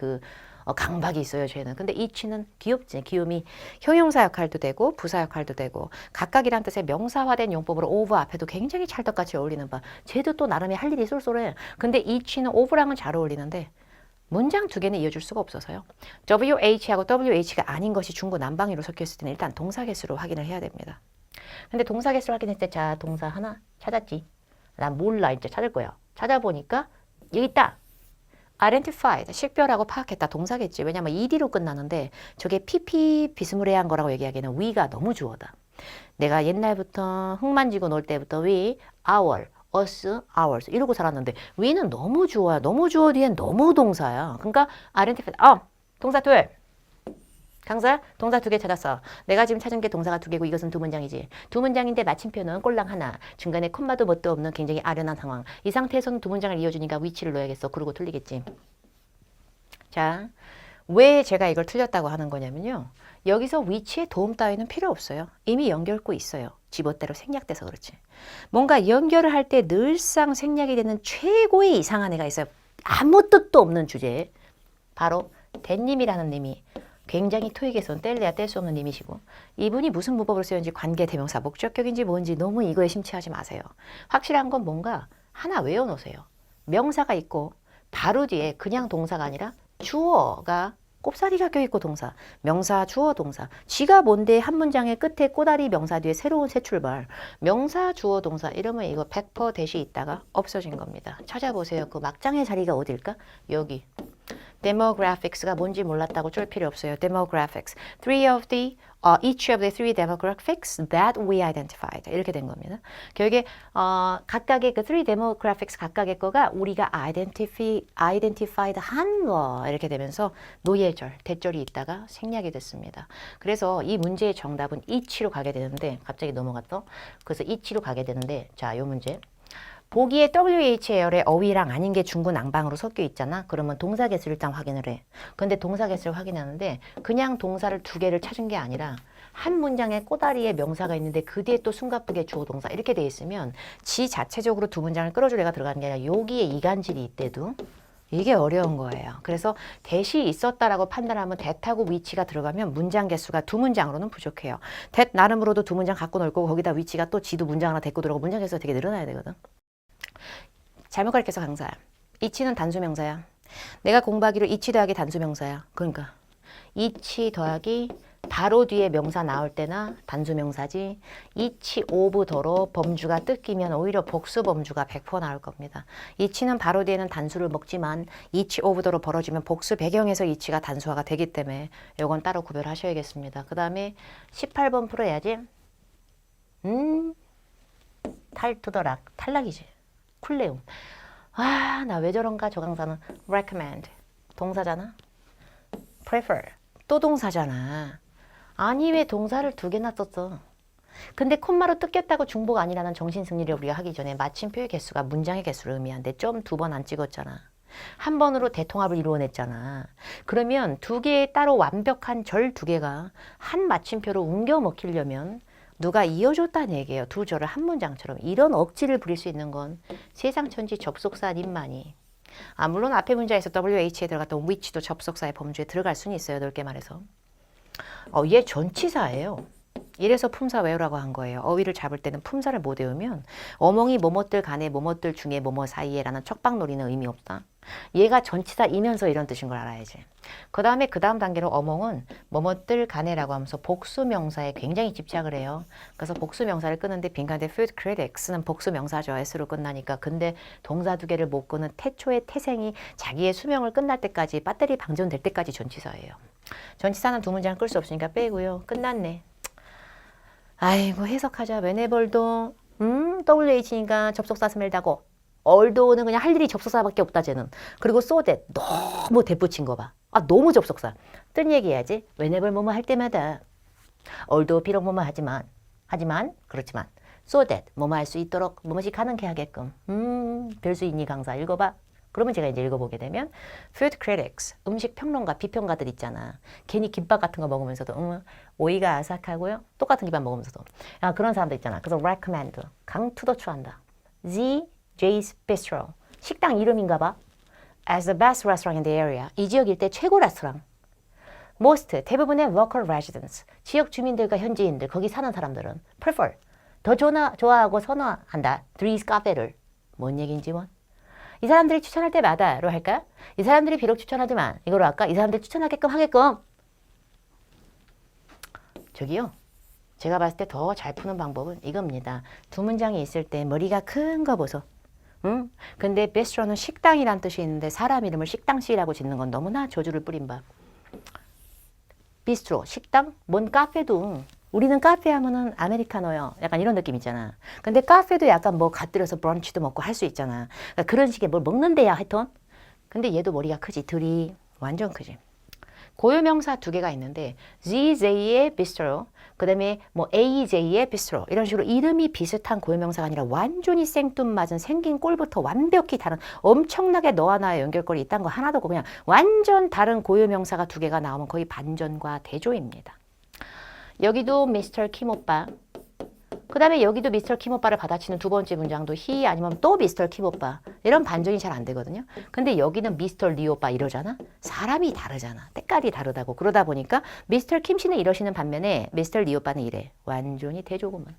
강박이 있어요, 쟤는. 근데 이치는 귀엽지. 귀요미 형용사 역할도 되고 부사 역할도 되고 각각이란 뜻의 명사화된 용법으로 over 앞에도 굉장히 찰떡같이 어울리는 바. 쟤도 또 나름의 할 일이 쏠쏠해. 근데 이치는 over랑은 잘 어울리는데 문장 두 개는 이어줄 수가 없어서요. WH하고 WH가 아닌 것이 중구난방위로 섞여 있을 때는 일단 동사 개수로 확인을 해야 됩니다. 근데 동사 개수를 확인했을 때 자, 동사 하나 찾았지. 난 몰라. 이제 찾을 거야. 찾아보니까 여기 있다. identified, 식별하고 파악했다 동사겠지. 왜냐면 ed로 끝나는데 저게 pp 비스무리한 거라고 얘기하기에는 we가 너무 주어다. 내가 옛날부터 흙 만지고 놀 때부터 we, our, us, ours 이러고 살았는데 we는 너무 주어야. 너무 주어 뒤엔 너무 동사야. 그러니까 identified, 동사 둘. 강사, 동사 두 개 찾았어. 내가 지금 찾은 게 동사가 두 개고 이것은 두 문장이지. 두 문장인데 마침표는 꼴랑 하나. 중간에 콤마도 뭣도 없는 굉장히 아련한 상황. 이 상태에서는 두 문장을 이어주니까 위치를 넣어야겠어. 그러고 틀리겠지. 자, 왜 제가 이걸 틀렸다고 하는 거냐면요. 여기서 위치의 도움 따위는 필요 없어요. 이미 연결고 있어요. 지멋대로 생략돼서 그렇지. 뭔가 연결을 할 때 늘상 생략이 되는 최고의 이상한 애가 있어요. 아무 뜻도 없는 주제에. 바로 대님이라는 님이 굉장히 토익에서는 뗄래야 뗄 수 없는 님이시고 이분이 무슨 문법을 쓰였는지 관계 대명사 목적격인지 뭔지 너무 이거에 심취하지 마세요. 확실한 건 뭔가 하나 외워놓으세요. 명사가 있고 바로 뒤에 그냥 동사가 아니라 주어가 꼽사리가 껴있고 동사, 명사, 주어, 동사. 쥐가 뭔데 한 문장의 끝에 꼬다리 명사 뒤에 새로운 새 출발. 명사, 주어, 동사 이러면 이거 100% 대시 있다가 없어진 겁니다. 찾아보세요. 그 막장의 자리가 어딜까? 여기. demographics가 뭔지 몰랐다고 쫄 필요 없어요. demographics. Each of the three demographics that we identified. 이렇게 된 겁니다. 결국에 각각의 그 three demographics 각각의 거가 우리가 identified 한 거 이렇게 되면서 노예절, 대절이 있다가 생략이 됐습니다. 그래서 이 문제의 정답은 each로 가게 되는데 갑자기 넘어갔어. 그래서 each로 가게 되는데 자, 요 문제. 보기에 WH에열에 어휘랑 아닌 게 중구난방으로 섞여 있잖아. 그러면 동사 개수를 일단 확인을 해. 근데 동사 개수를 확인하는데 그냥 동사를 두 개를 찾은 게 아니라 한 문장에 꼬다리에 명사가 있는데 그 뒤에 또 숨가쁘게 주어 동사 이렇게 돼 있으면 지 자체적으로 두 문장을 끌어줄 애가 들어가는 게 아니라 여기에 이간질이 있대도 이게 어려운 거예요. 그래서 대시 있었다라고 판단하면 that하고 which가 들어가면 문장 개수가 두 문장으로는 부족해요. that 나름으로도 두 문장 갖고 놀 거고 거기다 which가 또 지도 문장 하나 데리고 들어가고 문장 개수가 되게 늘어나야 되거든. 잘못 가르쳐서 강사. 이치는 단수명사야. 내가 공부하기로 이치 더하기 단수명사야. 그러니까 이치 더하기 바로 뒤에 명사 나올 때나 단수명사지. 이치 오브 더로 범주가 뜯기면 오히려 복수 범주가 100% 나올 겁니다. 이치는 바로 뒤에는 단수를 먹지만 이치 오브 더로 벌어지면 복수 배경에서 이치가 단수화가 되기 때문에 이건 따로 구별하셔야겠습니다. 그 다음에 18번 풀어야지. 탈투더락. 탈락이지. 쿨레움. 나 왜 저런가 저 강사는 recommend 동사잖아. prefer 또 동사잖아. 아니 왜 동사를 두 개나 썼어. 근데 콤마로 뜯겼다고 중복 아니라는 정신승리를 우리가 하기 전에 마침표의 개수가 문장의 개수를 의미하는데 점 두 번 안 찍었잖아. 한 번으로 대통합을 이루어냈잖아. 그러면 두 개의 따로 완벽한 절 두 개가 한 마침표로 옮겨 먹히려면 누가 이어줬다는 얘기예요. 두 절을 한 문장처럼. 이런 억지를 부릴 수 있는 건 세상천지 접속사님만이. 물론 앞에 문장에서 WH에 들어갔던 which도 접속사의 범주에 들어갈 수는 있어요. 넓게 말해서. 얘 전치사예요. 이래서 품사 외우라고 한 거예요. 어휘를 잡을 때는 품사를 못 외우면 어멍이 뭐뭇들 간에 뭐뭇들 중에 뭐뭐 사이에 라는 척박놀이는 의미 없다. 얘가 전치사이면서 이런 뜻인 걸 알아야지. 그 다음에 그 다음 단계로 어멍은 뭐뭇들 간에라고 하면서 복수명사에 굉장히 집착을 해요. 그래서 복수명사를 끄는데 빈칸에 food critics는 복수명사죠. s로 끝나니까. 근데 동사 두 개를 못 끄는 태초의 태생이 자기의 수명을 끝날 때까지 배터리 방전될 때까지 전치사예요. 전치사는 두 문장 끌 수 없으니까 빼고요. 끝났네. 아이고 해석하자. whenever도 WH니까 접속사 스멜다고 although는 그냥 할 일이 접속사밖에 없다 쟤는. 그리고 so that 너무 대붙인 거 봐. 아 너무 접속사. 뜬 얘기해야지. whenever 뭐뭐 할 때마다 although 비록 뭐뭐 하지만 그렇지만 so that 뭐뭐 할 수 있도록 뭐뭐시 가능케 하게끔. 별 수 있니 강사 읽어봐. 그러면 제가 이제 읽어보게 되면 food critics, 음식 평론가, 비평가들 있잖아. 괜히 김밥 같은 거 먹으면서도 오이가 아삭하고요. 똑같은 김밥 먹으면서도. 아, 그런 사람들 있잖아. 그래서 recommend, 강투더추한다. J's Bistro, 식당 이름인가 봐. As the best restaurant in the area, 이 지역 일대 최고 레스토랑. Most, 대부분의 local residents, 지역 주민들과 현지인들, 거기 사는 사람들은 prefer, 더 좋아하고 선호한다. Three's 카페를. 뭔 얘기인지 뭐. 이 사람들이 추천할 때마다로 할까? 이 사람들이 비록 추천하지만 이거로 할까? 이 사람들이 추천하게끔 하게끔. 저기요. 제가 봤을 때 더 잘 푸는 방법은 이겁니다. 두 문장이 있을 때 머리가 큰 거 보소. 응? 근데 비스트로는 식당이란 뜻이 있는데 사람 이름을 식당씨라고 짓는 건 너무나 저주를 뿌린 바. 비스트로, 식당? 뭔 카페도. 우리는 카페 하면은 아메리카노요. 약간 이런 느낌 있잖아. 근데 카페도 약간 뭐 갓들여서 브런치도 먹고 할 수 있잖아. 그러니까 그런 식의 뭘 먹는 데야 하여튼. 근데 얘도 머리가 크지. 들이 완전 크지. 고유명사 두 개가 있는데 GJ의 비스트로, 그 다음에 뭐 AJ의 비스트로 이런 식으로 이름이 비슷한 고유명사가 아니라 완전히 생뚱맞은 생긴 꼴부터 완벽히 다른 엄청나게 너와 나의 연결고리 있다는 거 하나도 없고 그냥 완전 다른 고유명사가 두 개가 나오면 거의 반전과 대조입니다. 여기도 미스터 킴 오빠. 그 다음에 여기도 미스터 킴 오빠를 받아치는 두 번째 문장도 he 아니면 또 미스터 킴 오빠. 이런 반전이 잘 안 되거든요. 근데 여기는 미스터 리 오빠 이러잖아. 사람이 다르잖아. 때깔이 다르다고. 그러다 보니까 미스터 킴 씨는 이러시는 반면에 미스터 리 오빠는 이래. 완전히 대조구만.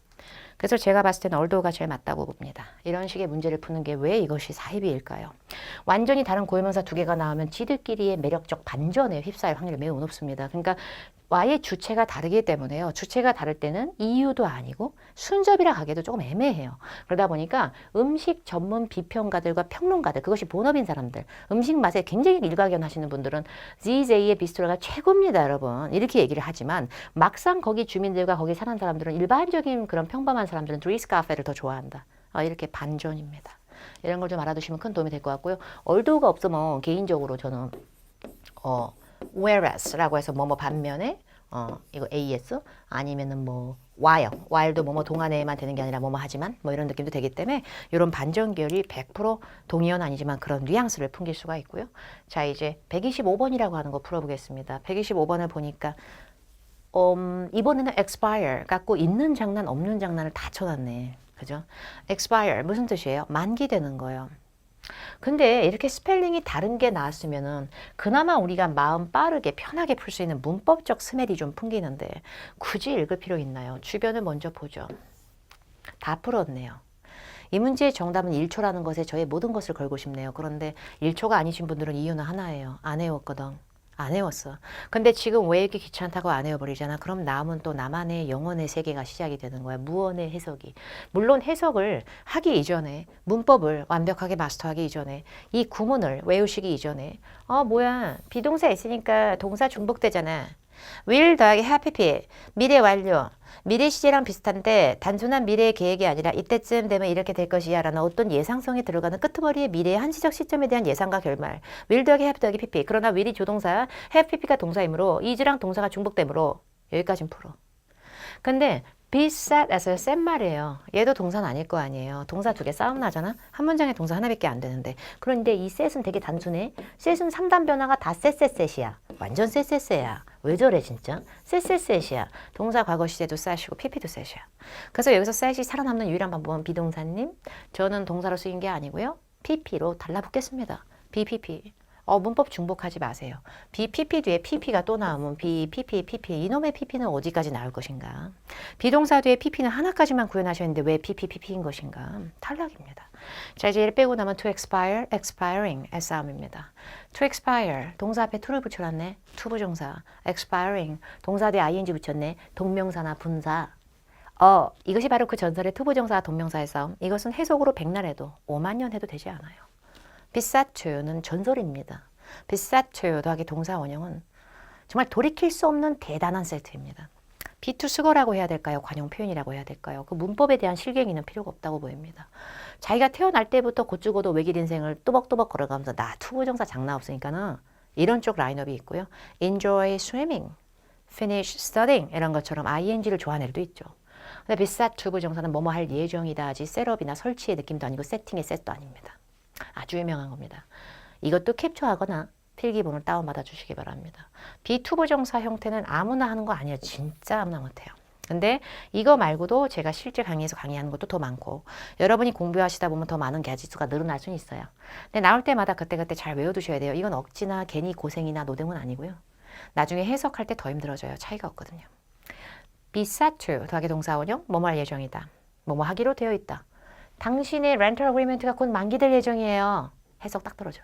그래서 제가 봤을 때는 얼도가 제일 맞다고 봅니다. 이런 식의 문제를 푸는 게 왜 이것이 사이비일까요? 완전히 다른 고유명사 두 개가 나오면 지들끼리의 매력적 반전에 휩싸일 확률이 매우 높습니다. 그러니까 와의 주체가 다르기 때문에요. 주체가 다를 때는 이유도 아니고 순접이라 가기도 조금 애매해요. 그러다 보니까 음식 전문 비평가들과 평론가들, 그것이 본업인 사람들, 음식 맛에 굉장히 일가견하시는 분들은 ZJ의 비스트로가 최고입니다, 여러분. 이렇게 얘기를 하지만 막상 거기 주민들과 거기 사는 사람들은 일반적인 그런 평범한 사람들은 드리스 카페를 더 좋아한다. 이렇게 반전입니다. 이런 걸 좀 알아두시면 큰 도움이 될 것 같고요. 얼도가 없으면 개인적으로 저는 whereas라고 해서 뭐뭐 반면에 이거 as 아니면은 뭐 while도 뭐뭐 동안에만 되는 게 아니라 뭐뭐 하지만 뭐 이런 느낌도 되기 때문에 이런 반전결이 100% 동의어는 아니지만 그런 뉘앙스를 풍길 수가 있고요. 자 이제 125번이라고 하는 거 풀어보겠습니다. 125번을 보니까 이번에는 expire 갖고 있는 장난 없는 장난을 다 쳐놨네. 그죠? expire 무슨 뜻이에요? 만기되는 거예요. 근데 이렇게 스펠링이 다른 게 나왔으면은 그나마 우리가 마음 빠르게 편하게 풀 수 있는 문법적 스멜이 좀 풍기는데 굳이 읽을 필요 있나요? 주변을 먼저 보죠. 다 풀었네요. 이 문제의 정답은 1초라는 것에 저의 모든 것을 걸고 싶네요. 그런데 1초가 아니신 분들은 이유는 하나예요. 안 외웠거든. 안 외웠어. 근데 지금 왜 이렇게 귀찮다고 안 외워버리잖아. 그럼 남은 또 나만의 영혼의 세계가 시작이 되는 거야. 무언의 해석이. 물론 해석을 하기 이전에 문법을 완벽하게 마스터하기 이전에 이 구문을 외우시기 이전에 뭐야 비동사 있으니까 동사 중복되잖아. will 더하기 have PP 미래 완료. 미래 시제랑 비슷한데 단순한 미래의 계획이 아니라 이때쯤 되면 이렇게 될 것이야 라는 어떤 예상성이 들어가는 끄트머리의 미래의 한시적 시점에 대한 예상과 결말. will 더하기 have 더하기 pp. 그러나 will이 조동사, have pp가 동사이므로 is랑 동사가 중복되므로 여기까지는 풀어. 근데 be set에서 센 말이에요. 얘도 동사는 아닐 거 아니에요. 동사 두 개 싸움 나잖아. 한 문장에 동사 하나밖에 안 되는데. 그런데 이 set은 되게 단순해. set은 3단 변화가 다 setsetset이야. 완전 setsetset야. 왜 저래 진짜? setsetset이야. 동사 과거 시제도 set이고 pp도 set이야. 그래서 여기서 set이 살아남는 유일한 방법은 비동사님. 저는 동사로 쓰인 게 아니고요. pp로 달라붙겠습니다. bpp. 문법 중복하지 마세요. BPP 뒤에 PP가 또 나오면 BPP, PP. 이놈의 PP는 어디까지 나올 것인가? 비동사 뒤에 PP는 하나까지만 구현하셨는데 왜 PPP인 것인가? 탈락입니다. 자, 이제 얘를 빼고 나면 to expire, expiring 의 싸움입니다. to expire, 동사 앞에 to를 붙여놨네. 투부정사. expiring, 동사 뒤에 ing 붙였네. 동명사나 분사. 이것이 바로 그 전설의 투부정사와 동명사의 싸움. 이것은 해석으로 백날 해도 5만 년 해도 되지 않아요. 비싸투는 전설입니다. 비싸투 더하기 동사 원형은 정말 돌이킬 수 없는 대단한 세트입니다. 비투수거라고 해야 될까요? 관용 표현이라고 해야 될까요? 그 문법에 대한 실갱이는 필요가 없다고 보입니다. 자기가 태어날 때부터 곧 죽어도 외길 인생을 또박또박 걸어가면서 나 투부정사 장난 없으니까는 이런 쪽 라인업이 있고요. Enjoy swimming, finish studying 이런 것처럼 ing를 좋아하는 애도 있죠. 근데 비싸투 부정사는 뭐뭐 할 예정이다 하지 셋업이나 설치의 느낌도 아니고 세팅의 셋도 아닙니다. 아주 유명한 겁니다. 이것도 캡처하거나 필기본을 다운받아 주시기 바랍니다. 비투부정사 형태는 아무나 하는 거 아니에요. 진짜 아무나 못해요. 근데 이거 말고도 제가 실제 강의에서 강의하는 것도 더 많고 여러분이 공부하시다 보면 더 많은 가지수가 늘어날 수는 있어요. 근데 나올 때마다 그때그때 잘 외워두셔야 돼요. 이건 억지나 괜히 고생이나 노동은 아니고요. 나중에 해석할 때 더 힘들어져요. 차이가 없거든요. be set to 더하기 동사 원형 뭐뭐 할 예정이다. 뭐뭐 하기로 되어 있다. 당신의 렌털 어그리먼트가 곧 만기될 예정이에요. 해석 딱 떨어져.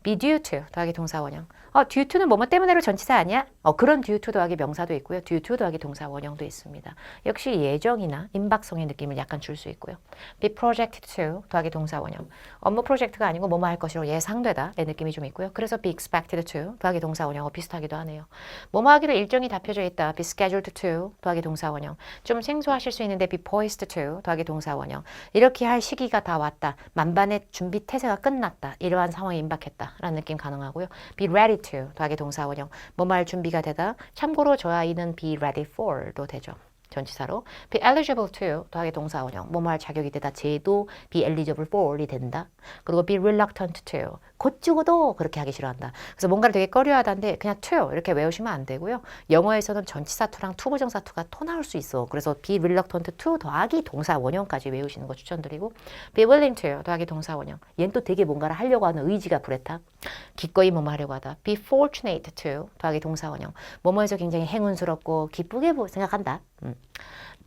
be due to 더하기 동사 원형. due to는 뭐뭐 때문에로 전치사 아니야? 그런 due to 더하기 명사도 있고요. due to 더하기 동사 원형도 있습니다. 역시 예정이나 임박성의 느낌을 약간 줄 수 있고요. be projected to 더하기 동사 원형. 업무 프로젝트가 아니고 뭐뭐 할 것으로 예상되다의 느낌이 좀 있고요. 그래서 be expected to 더하기 동사 원형 비슷하기도 하네요. 뭐뭐 하기로 일정이 잡혀져 있다. be scheduled to 더하기 동사 원형. 좀 생소하실 수 있는데 be poised to 더하기 동사 원형. 이렇게 할 시기가 다 왔다. 만반의 준비 태세가 끝났다. 이러한 상황에 임박했다. 라는 느낌 가능하고요. be ready to 더하기 동사 원형. 뭐뭐 할 준비가 되다. 참고로 저 아이는 be ready for도 되죠. 전치사로. be eligible to 더하기 동사 원형. 뭐뭐 할 자격이 되다. 쟤도 be eligible for이 된다. 그리고 be reluctant to. 곧 죽어도 그렇게 하기 싫어한다. 그래서 뭔가를 되게 꺼려하다는데 그냥 to 이렇게 외우시면 안 되고요. 영어에서는 전치사 to랑 투부정사 to가 토 나올 수 있어. 그래서 be reluctant to 더하기 동사 원형까지 외우시는 거 추천드리고 be willing to 더하기 동사 원형. 얘는 또 되게 뭔가를 하려고 하는 의지가 불했다. 기꺼이 뭐뭐 하려고 하다. be fortunate to 더하기 동사 원형. 뭐뭐에서 굉장히 행운스럽고 기쁘게 생각한다.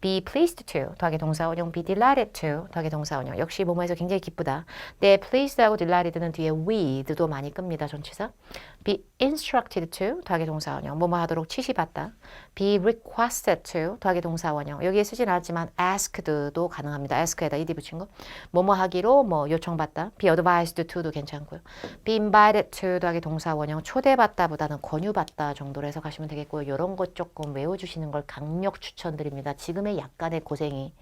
be pleased to 더하기 동사 원형, be delighted to 더하기 동사 원형. 역시 뭐뭐에서 굉장히 기쁘다. 네, pleased하고 delighted는 뒤에 with도 많이 끕니다. 전치사. be instructed to 더하기 동사 원형. 뭐뭐 하도록 지시받다. be requested to 더하기 동사 원형. 여기에 쓰진 않았지만 asked도 가능합니다. ask에다 ed 붙인 거. 뭐뭐 하기로 뭐 요청받다. be advised to도 괜찮고요. be invited to 더하기 동사 원형. 초대받다보다는 권유받다 정도로 해석하시면 되겠고요. 이런 것 조금 외워주시는 걸 강력 추천드립니다. 지금의 약간의 고생이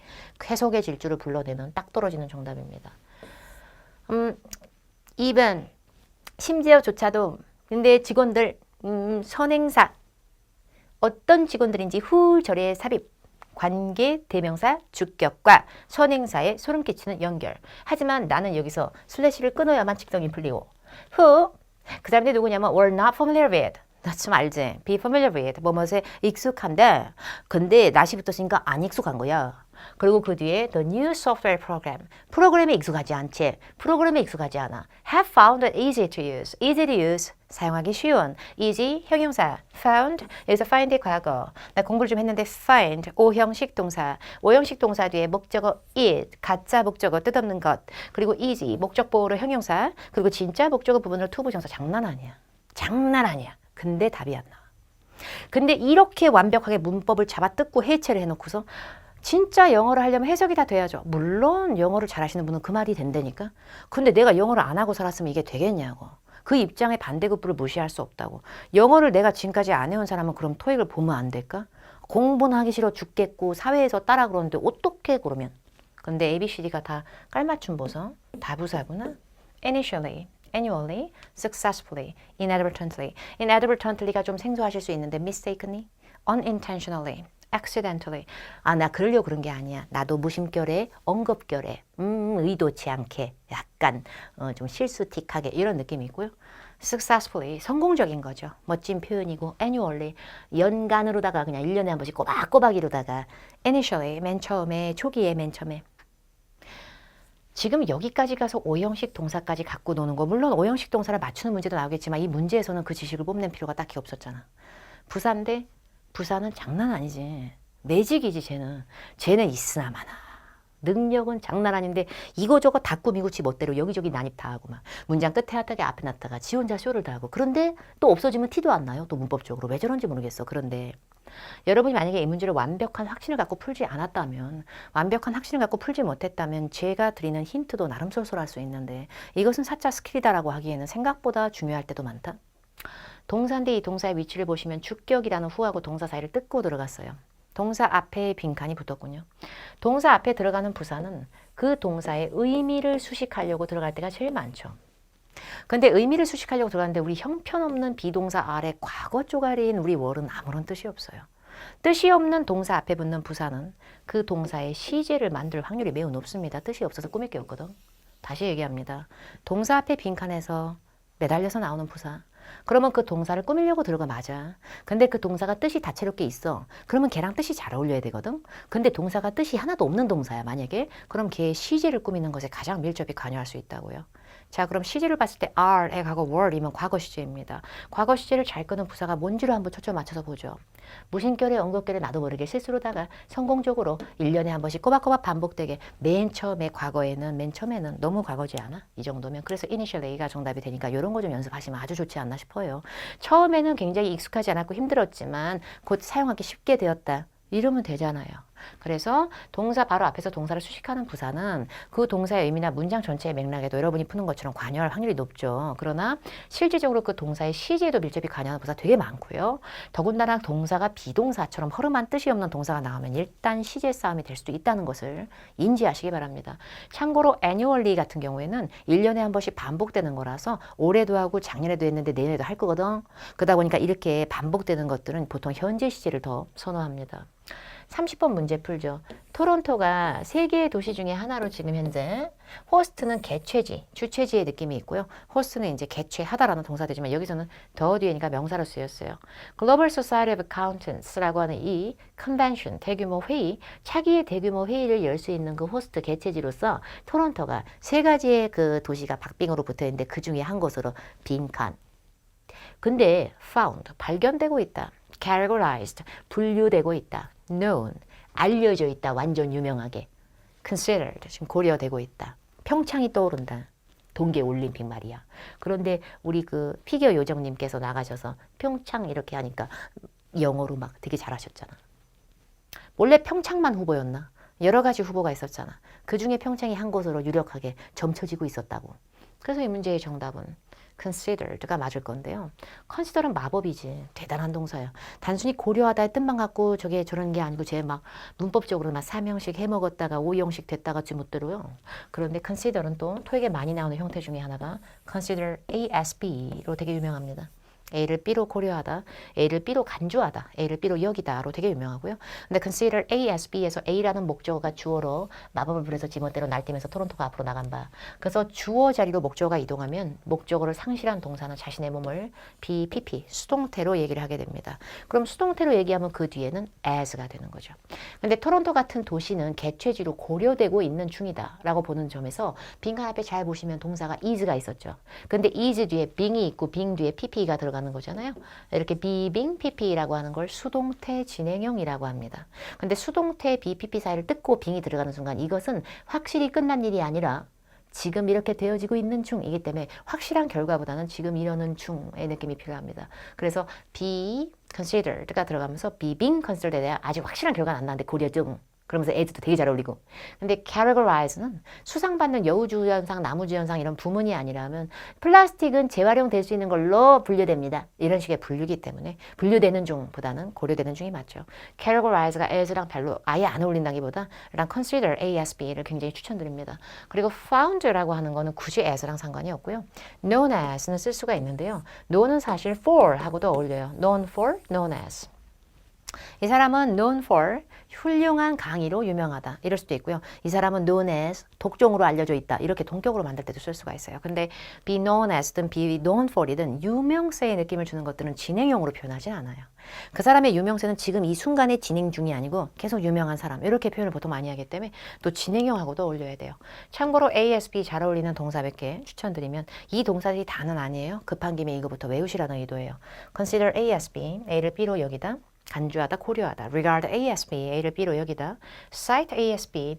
해석의 질주를 불러내는 딱 떨어지는 정답입니다. even 심지어조차도 근데 직원들 선행사 어떤 직원들인지 후절의 삽입 관계 대명사 주격과 선행사에 소름 끼치는 연결. 하지만 나는 여기서 슬래시를 끊어야만 직성이 풀리고 who 그 사람들이 누구냐면 were not familiar with 나 좀 알지? be familiar with 뭐뭐에 익숙한데 근데 not이 붙었으니까 안 익숙한 거야. 그리고 그 뒤에 the new software program 프로그램에 익숙하지 않지. 프로그램에 익숙하지 않아. have found it easy to use. easy to use 사용하기 쉬운. easy 형용사 found 여기서 find의 과거. 나 공부를 좀 했는데 find 오형식 동사. 오형식 동사 뒤에 목적어 it 가짜 목적어 뜻없는 것. 그리고 easy 목적 보호로 형용사. 그리고 진짜 목적어 부분으로 투부정사. 장난 아니야. 장난 아니야. 근데 답이 안 나와. 근데 이렇게 완벽하게 문법을 잡아뜯고 해체를 해놓고서 진짜 영어를 하려면 해석이 다 돼야죠. 물론 영어를 잘하시는 분은 그 말이 된다니까. 근데 내가 영어를 안 하고 살았으면 이게 되겠냐고. 그 입장의 반대급부를 무시할 수 없다고. 영어를 내가 지금까지 안 해온 사람은 그럼 토익을 보면 안 될까? 공부는 하기 싫어 죽겠고 사회에서 따라 그러는데 어떻게 그러면. 근데 ABCD가 다 깔맞춤 보서 다부사구나. initially annually, successfully, inadvertently. inadvertently가 좀 생소하실 수 있는데 mistakenly, unintentionally, accidentally. 나 그러려고 그런 게 아니야. 나도 무심결에, 언급결에, 의도치 않게, 약간 좀 실수틱하게 이런 느낌이 있고요. successfully, 성공적인 거죠. 멋진 표현이고 annually, 연간으로다가 그냥 1년에 한 번씩 꼬박꼬박 이루다가 initially, 맨 처음에, 초기에 맨 처음에 지금 여기까지 가서 오형식 동사까지 갖고 노는 거, 물론 오형식 동사를 맞추는 문제도 나오겠지만 이 문제에서는 그 지식을 뽐낼 필요가 딱히 없었잖아. 부사인데 부사는 장난 아니지. 매직이지 쟤는. 쟤는 있으나 마나. 능력은 장난 아닌데 이거저거 다 꾸미고 지 멋대로 여기저기 난입 다 하고 막 문장 끝에 하다가 앞에 놨다가 지 혼자 쇼를 다 하고 그런데 또 없어지면 티도 안 나요. 또 문법적으로 왜 저런지 모르겠어. 그런데 여러분이 만약에 이 문제를 완벽한 확신을 갖고 풀지 않았다면 완벽한 확신을 갖고 풀지 못했다면 제가 드리는 힌트도 나름 쏠쏠할 수 있는데 이것은 사차 스킬이다라고 하기에는 생각보다 중요할 때도 많다. 동사인데 이 동사의 위치를 보시면 주격이라는 후하고 동사 사이를 뜯고 들어갔어요. 동사 앞에 빈칸이 붙었군요. 동사 앞에 들어가는 부사는 그 동사의 의미를 수식하려고 들어갈 때가 제일 많죠. 근데 의미를 수식하려고 들어갔는데 우리 형편없는 비동사 아래 과거 쪼가리인 우리 월은 아무런 뜻이 없어요. 뜻이 없는 동사 앞에 붙는 부사는 그 동사의 시제를 만들 확률이 매우 높습니다. 뜻이 없어서 꾸밀 게 없거든. 다시 얘기합니다. 동사 앞에 빈칸에서 매달려서 나오는 부사. 그러면 그 동사를 꾸미려고 들어가 맞아. 근데 그 동사가 뜻이 다채롭게 있어. 그러면 걔랑 뜻이 잘 어울려야 되거든. 근데 동사가 뜻이 하나도 없는 동사야 만약에. 그럼 걔의 시제를 꾸미는 것에 가장 밀접히 관여할 수 있다고요. 자 그럼 시제를 봤을 때 are, 하고 were이면 과거 시제입니다. 과거 시제를 잘 끄는 부사가 뭔지로 한번 초점 맞춰서 보죠. 무심결에 언급결에 나도 모르게 실수로다가 성공적으로 1년에 한 번씩 꼬박꼬박 반복되게 맨 처음에는 너무 과거지 않아? 이 정도면 그래서 initial A가 정답이 되니까 이런 거 좀 연습하시면 아주 좋지 않나 싶어요. 처음에는 굉장히 익숙하지 않았고 힘들었지만 곧 사용하기 쉽게 되었다. 이러면 되잖아요. 그래서 동사 바로 앞에서 동사를 수식하는 부사는 그 동사의 의미나 문장 전체의 맥락에도 여러분이 푸는 것처럼 관여할 확률이 높죠. 그러나 실질적으로 그 동사의 시제에도 밀접히 관여하는 부사 되게 많고요. 더군다나 동사가 비동사처럼 허름한 뜻이 없는 동사가 나오면 일단 시제 싸움이 될 수도 있다는 것을 인지하시기 바랍니다. 참고로 annually 같은 경우에는 1년에 한 번씩 반복되는 거라서 올해도 하고 작년에도 했는데 내년에도 할 거거든. 그러다 보니까 이렇게 반복되는 것들은 보통 현재 시제를 더 선호합니다. 30번 문제 풀죠. 토론토가 세 개의 도시 중에 하나로 지금 현재 호스트는 개최지, 주최지의 느낌이 있고요. 호스트는 이제 개최하다라는 동사되지만 여기서는 더 뒤에니까 명사로 쓰였어요. Global Society of Accountants라고 하는 이 컨벤션, 대규모 회의, 차기의 대규모 회의를 열 수 있는 그 호스트 개최지로서 토론토가 세 가지의 그 도시가 박빙으로 붙어 있는데 그 중에 한 곳으로 빈칸. 근데 found, 발견되고 있다. categorized, 분류되고 있다. known, 알려져 있다. 완전 유명하게. considered, 지금 고려되고 있다. 평창이 떠오른다. 동계올림픽 말이야. 그런데 우리 그 피겨 요정님께서 나가셔서 평창 이렇게 하니까 영어로 막 되게 잘하셨잖아. 원래 평창만 후보였나? 여러 가지 후보가 있었잖아. 그 중에 평창이 한 곳으로 유력하게 점쳐지고 있었다고. 그래서 이 문제의 정답은 considered가 맞을 건데요. consider은 마법이지. 대단한 동사야. 단순히 고려하다의 뜻만 갖고 저게 저런 게 아니고 쟤 막 문법적으로 막 3형식 해먹었다가 5형식 됐다가 못 들어요. 그런데 consider은 또 토익에 많이 나오는 형태 중에 하나가 consider A as B로 되게 유명합니다. A를 B로 고려하다, A를 B로 간주하다, A를 B로 여기다로 되게 유명하고요. 근데 consider A as B에서 A라는 목적어가 주어로 마법을 부려서 지멋대로 날뛰면서 토론토가 앞으로 나간 바. 그래서 주어 자리로 목적어가 이동하면 목적어를 상실한 동사는 자신의 몸을 B, PP, 수동태로 얘기를 하게 됩니다. 그럼 수동태로 얘기하면 그 뒤에는 as가 되는 거죠. 근데 토론토 같은 도시는 개최지로 고려되고 있는 중이다 라고 보는 점에서 빈칸 앞에 잘 보시면 동사가 is가 있었죠. 근데 is 뒤에 being이 있고 being 뒤에 pp가 들어가는 거잖아요. 이렇게 be, being, pp라고 하는 걸 수동태 진행형이라고 합니다. 근데 수동태 be, pp 사이를 뜯고 being이 들어가는 순간 이것은 확실히 끝난 일이 아니라 지금 이렇게 되어지고 있는 중이기 때문에 확실한 결과보다는 지금 이러는 중의 느낌이 필요합니다. 그래서 be considered가 들어가면서 be being considered에 대한 아직 확실한 결과는 안 나는데 고려 중. 그러면서 as도 되게 잘 어울리고. 근데 categorize는 수상받는 여우주연상, 나무주연상 이런 부문이 아니라면 플라스틱은 재활용될 수 있는 걸로 분류됩니다. 이런 식의 분류기 때문에 분류되는 중보다는 고려되는 중이 맞죠. categorize가 as랑 별로 아예 안 어울린다기보다 일단 consider A as B를 굉장히 추천드립니다. 그리고 found라고 하는 거는 굳이 as랑 상관이 없고요. known as는 쓸 수가 있는데요. known은 사실 for 하고도 어울려요. known for, known as. 이 사람은 known for 훌륭한 강의로 유명하다. 이럴 수도 있고요. 이 사람은 known as 독종으로 알려져 있다. 이렇게 동격으로 만들 때도 쓸 수가 있어요. 근데 be known as든 be known for이든 유명세의 느낌을 주는 것들은 진행형으로 표현하진 않아요. 그 사람의 유명세는 지금 이 순간에 진행 중이 아니고 계속 유명한 사람 이렇게 표현을 보통 많이 하기 때문에 또 진행형하고도 어울려야 돼요. 참고로 ASB 잘 어울리는 동사 몇 개 추천드리면 이 동사들이 다는 아니에요. 급한 김에 이거부터 외우시라는 의도예요. Consider ASB, A를 B로 여기다. 간주하다, 고려하다. Regard ASB, A를 B로 여기다. Cite ASB,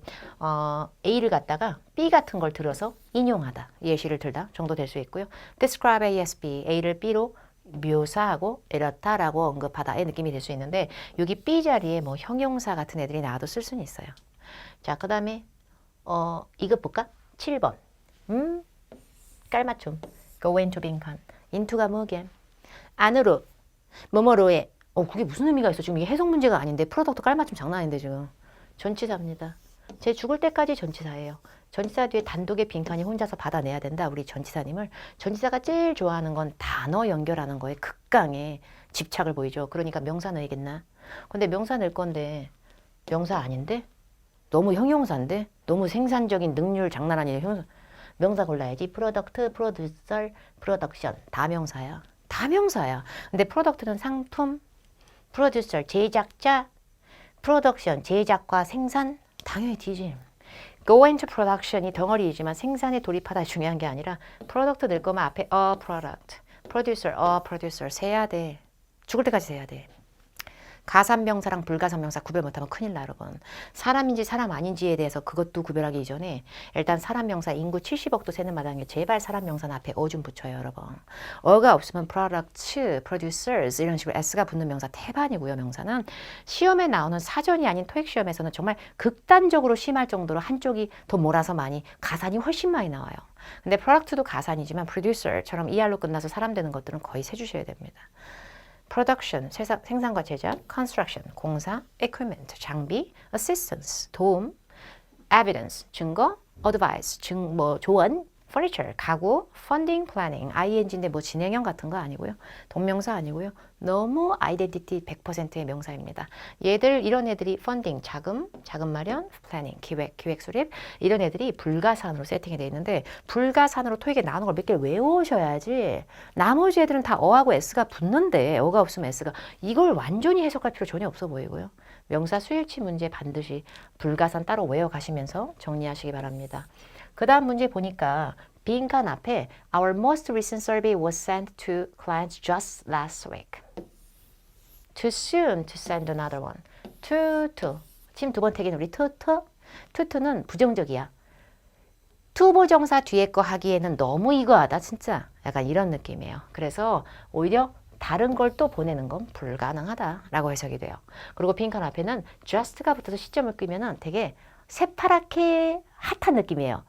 A를 갖다가 B 같은 걸 들어서 인용하다. 예시를 들다 정도 될 수 있고요. Describe ASB, A를 B로 묘사하고 이렇다라고 언급하다의 느낌이 될 수 있는데 여기 B 자리에 뭐 형용사 같은 애들이 나와도 쓸 수는 있어요. 자, 그 다음에 이거 볼까? 7번. 깔맞춤. Go into 빈칸. into가 뭐게? 안으로. 뭐뭐로에. 그게 무슨 의미가 있어? 지금 이게 해석 문제가 아닌데 프로덕트 깔맞춤 장난 아닌데 지금. 전치사입니다. 제 죽을 때까지 전치사예요. 전치사 뒤에 단독의 빈칸이 혼자서 받아내야 된다. 우리 전치사님을. 전치사가 제일 좋아하는 건 단어 연결하는 거에 극강의 집착을 보이죠. 그러니까 명사 넣어야겠나? 근데 명사 넣을 건데 명사 아닌데? 너무 형용사인데? 너무 생산적인 능률 장난 아니에요. 형용사. 명사 골라야지. 프로덕트, 프로듀서, 프로덕션. 다 명사야. 다 명사야. 근데 프로덕트는 상품, 프로듀서, 제작자, 프로덕션, 제작과 생산. 당연히 D지. Go into production이 덩어리이지만 생산에 돌입하다 중요한 게 아니라 프로덕트 넣을 거면 앞에 a product, producer, a producer 세야 돼. 죽을 때까지 세야 돼. 가산명사랑 불가산명사 구별 못하면 큰일 나 여러분. 사람인지 사람 아닌지에 대해서 그것도 구별하기 이전에 일단 사람명사 인구 70억도 세는 마당에 제발 사람명사는 앞에 어 좀 붙여요 여러분. 어가 없으면 products, producers 이런 식으로 s가 붙는 명사 태반이고요. 명사는 시험에 나오는 사전이 아닌 토익 시험에서는 정말 극단적으로 심할 정도로 한쪽이 더 몰아서 많이 가산이 훨씬 많이 나와요. 근데 product도 가산이지만 producer처럼 ER로 끝나서 사람 되는 것들은 거의 세주셔야 됩니다. production, 생산과 제작, construction, 공사, equipment, 장비, assistance, 도움, evidence, 증거, advice, 조언, furniture, 가구, funding, planning, ing인데 뭐 진행형 같은 거 아니고요. 동명사 아니고요. 너무 아이덴티티 100%의 명사입니다. 이런 애들이 funding, 자금 마련, planning, 기획 수립 이런 애들이 불가산으로 세팅이 되어 있는데 불가산으로 토익에 나오는 걸 몇 개를 외우셔야지 나머지 애들은 다 어하고 s가 붙는데 어가 없으면 s가 이걸 완전히 해석할 필요 전혀 없어 보이고요. 명사 수일치 문제 반드시 불가산 따로 외워가시면서 정리하시기 바랍니다. 그 다음 문제 보니까 빈칸 앞에 Our most recent survey was sent to clients just last week. Too soon to send another one. to. 지금 두 번 택인 우리 to는 부정적이야. 투보정사 뒤에 거 하기에는 너무 이거하다 진짜. 약간 이런 느낌이에요. 그래서 오히려 다른 걸 또 보내는 건 불가능하다라고 해석이 돼요. 그리고 빈칸 앞에는 just가 붙어서 시점을 끄면은 되게 새파랗게 핫한 느낌이에요.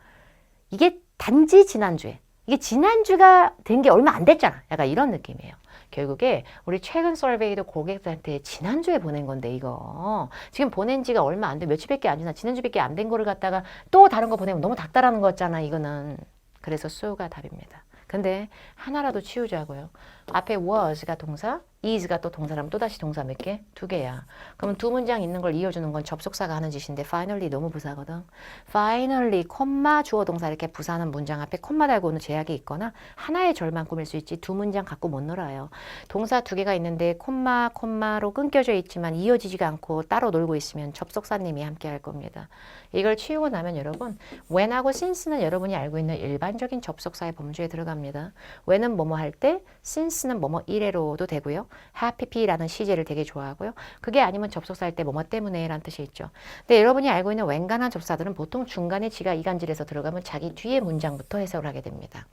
이게 단지 지난주에 이게 지난주가 된 게 얼마 안 됐잖아. 약간 이런 느낌이에요. 결국에 우리 최근 서베이도 고객들한테 지난주에 보낸 건데 이거 지금 보낸 지가 얼마 안 돼 며칠밖에 안 지나 지난주밖에 안 된 거를 갖다가 또 다른 거 보내면 너무 닥달하는 거잖아 이거는. 그래서 so가 답입니다. 근데 하나라도 치우자고요. 앞에 was가 동사, is가 또 동사라면 또다시 동사 몇 개? 2개야. 그러면 두 문장 있는 걸 이어주는 건 접속사가 하는 짓인데 finally 너무 부사거든. finally, 콤마, 주어 동사 이렇게 부사하는 문장 앞에 콤마 달고 오는 제약이 있거나 하나의 절만 꾸밀 수 있지 두 문장 갖고 못 놀아요. 동사 2개가 있는데 콤마로 끊겨져 있지만 이어지지가 않고 따로 놀고 있으면 접속사님이 함께 할 겁니다. 이걸 치우고 나면 여러분 when하고 since는 여러분이 알고 있는 일반적인 접속사의 범주에 들어갑니다. when은 뭐뭐 할 때, since는 뭐뭐 이래로도 되고요. happy라는 시제를 되게 좋아하고요. 그게 아니면 접속사 할 때 뭐뭐 때문에 라는 뜻이 있죠. 근데 여러분이 알고 있는 when간한 접속사들은 보통 중간에 지가 이간질해서 들어가면 자기 뒤에 문장부터 해석을 하게 됩니다.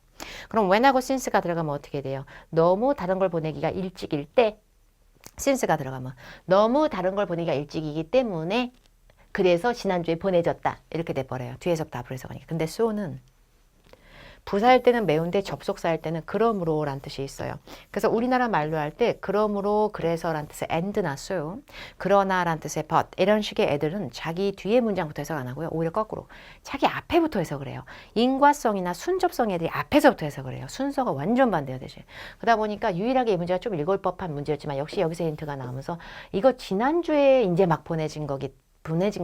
그럼 when하고 since가 들어가면 어떻게 돼요? 너무 다른 걸 보내기가 일찍일 때 since가 들어가면 너무 다른 걸 보내기가 일찍이기 때문에 그래서 지난주에 보내졌다. 이렇게 돼버려요. 뒤에서 답을 해석하니까. 근데 so는 부사일 때는 매운데 접속사일 때는 그러므로란 뜻이 있어요. 그래서 우리나라 말로 할 때 그러므로 그래서란 뜻의 and나 so, 그러나란 뜻의 but 이런 식의 애들은 자기 뒤에 문장부터 해석 안 하고요. 오히려 거꾸로 자기 앞에부터 해석을 해요. 인과성이나 순접성 애들이 앞에서부터 해석을 해요. 순서가 완전 반대가 되지. 그러다 보니까 유일하게 이 문제가 좀 읽을 법한 문제였지만 역시 여기서 힌트가 나오면서 이거 지난주에 이제 막 보내진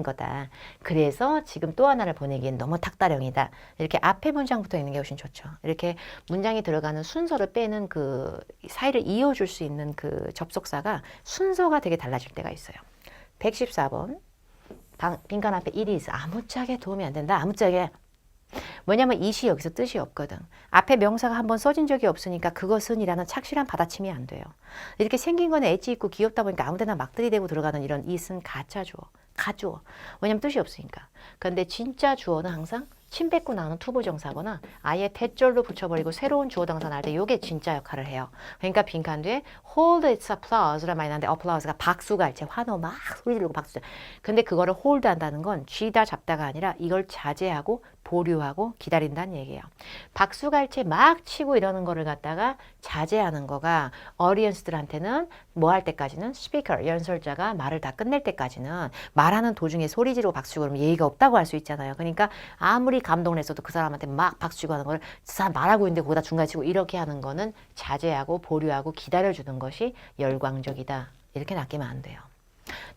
거다. 그래서 지금 또 하나를 보내기엔 너무 탁다령이다. 이렇게 앞에 문장부터 읽는 게 훨씬 좋죠. 이렇게 문장이 들어가는 순서를 빼는 그 사이를 이어줄 수 있는 그 접속사가 순서가 되게 달라질 때가 있어요. 114번. 빈칸 앞에 it is. 아무짝에 도움이 안 된다. 아무짝에. 뭐냐면 it이 여기서 뜻이 없거든. 앞에 명사가 한번 써진 적이 없으니까 그것은 이라는 착실한 받아침이 안 돼요. 이렇게 생긴 거는 엣지 있고 귀엽다 보니까 아무데나 막 들이대고 들어가는 이런 it은 가짜 주어. 가주어. 왜냐면 뜻이 없으니까. 그런데 진짜 주어는 항상 침 뱉고 나오는 투부정사거나 아예 대절로 붙여버리고 새로운 주어 동사 나올 때 이게 진짜 역할을 해요. 그러니까 빈칸 뒤에 hold its applause란 말이 나는데 applause가 박수갈채, 환호 막 소리 지르고 박수. 근데 그거를 hold 한다는 건 쥐다 잡다가 아니라 이걸 자제하고 보류하고 기다린다는 얘기예요. 박수갈채 막 치고 이러는 거를 갖다가 자제하는 거가 어리언스들한테는 뭐 할 때까지는 스피커, 연설자가 말을 다 끝낼 때까지는 말하는 도중에 소리 지르고 박수 그러면 예의가 없다고 할 수 있잖아요. 그러니까 아무리 감동을 했어도 그 사람한테 막 박수 치고 하는 걸 그 사람 말하고 있는데 거기다 중간에 치고 이렇게 하는 거는 자제하고 보류하고 기다려주는 것이 열광적이다. 이렇게 낚이면 안 돼요.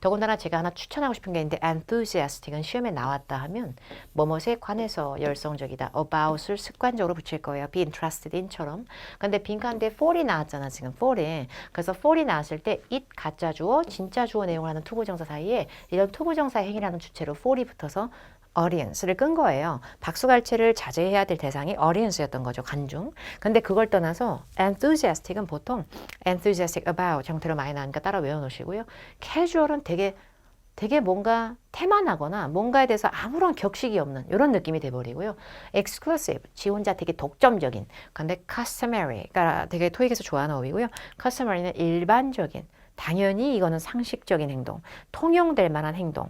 더군다나 제가 하나 추천하고 싶은 게 있는데 enthusiastic은 시험에 나왔다 하면 뭐뭐에 관해서 열성적이다. about을 습관적으로 붙일 거예요. be interested in처럼. 근데 빈칸대 for이 나왔잖아 지금 for이. 그래서 for이 나왔을 때 it 가짜 주어 진짜 주어 내용을 하는 투부정사 사이에 이런 투부정사 행위라는 주체로 for이 붙어서 audience를 끈 거예요. 박수갈채를 자제해야 될 대상이 audience였던 거죠. 관중. 근데 그걸 떠나서 enthusiastic은 보통 enthusiastic about 형태로 많이 나오니까 따라 외워놓으시고요. casual은 되게 뭔가 태만하거나 뭔가에 대해서 아무런 격식이 없는 이런 느낌이 돼버리고요. exclusive, 지 혼자 되게 독점적인. 근데 customary가 되게 토익에서 좋아하는 어휘고요. customary는 일반적인. 당연히 이거는 상식적인 행동, 통용될 만한 행동,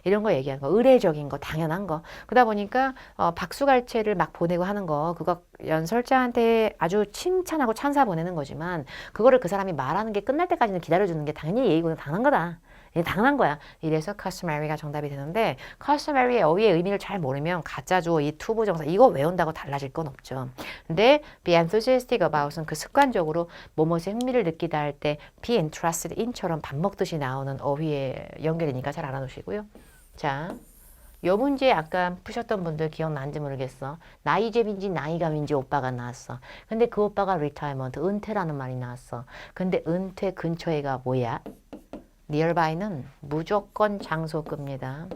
이런 거 얘기하는 거, 의례적인 거, 당연한 거. 그러다 보니까 박수갈채를 막 보내고 하는 거, 그거 연설자한테 아주 칭찬하고 찬사 보내는 거지만 그거를 그 사람이 말하는 게 끝날 때까지는 기다려주는 게 당연히 예의고 당연한 거다. 당연한 거야. 이래서 customary가 정답이 되는데 customary의 어휘의 의미를 잘 모르면 가짜 주어 이 투부정사 이거 외운다고 달라질 건 없죠. 근데 be enthusiastic about은 그 습관적으로 뭐뭐에 흥미를 느끼다 할 때 be interested in처럼 밥 먹듯이 나오는 어휘의 연결이니까 잘 알아놓으시고요. 자, 요 문제 아까 푸셨던 분들 기억나는지 모르겠어. 나이제빈지 나이감인지 오빠가 나왔어. 근데 그 오빠가 retirement, 은퇴라는 말이 나왔어. 근데 은퇴 근처에가 뭐야? nearby는 무조건 장소급입니다.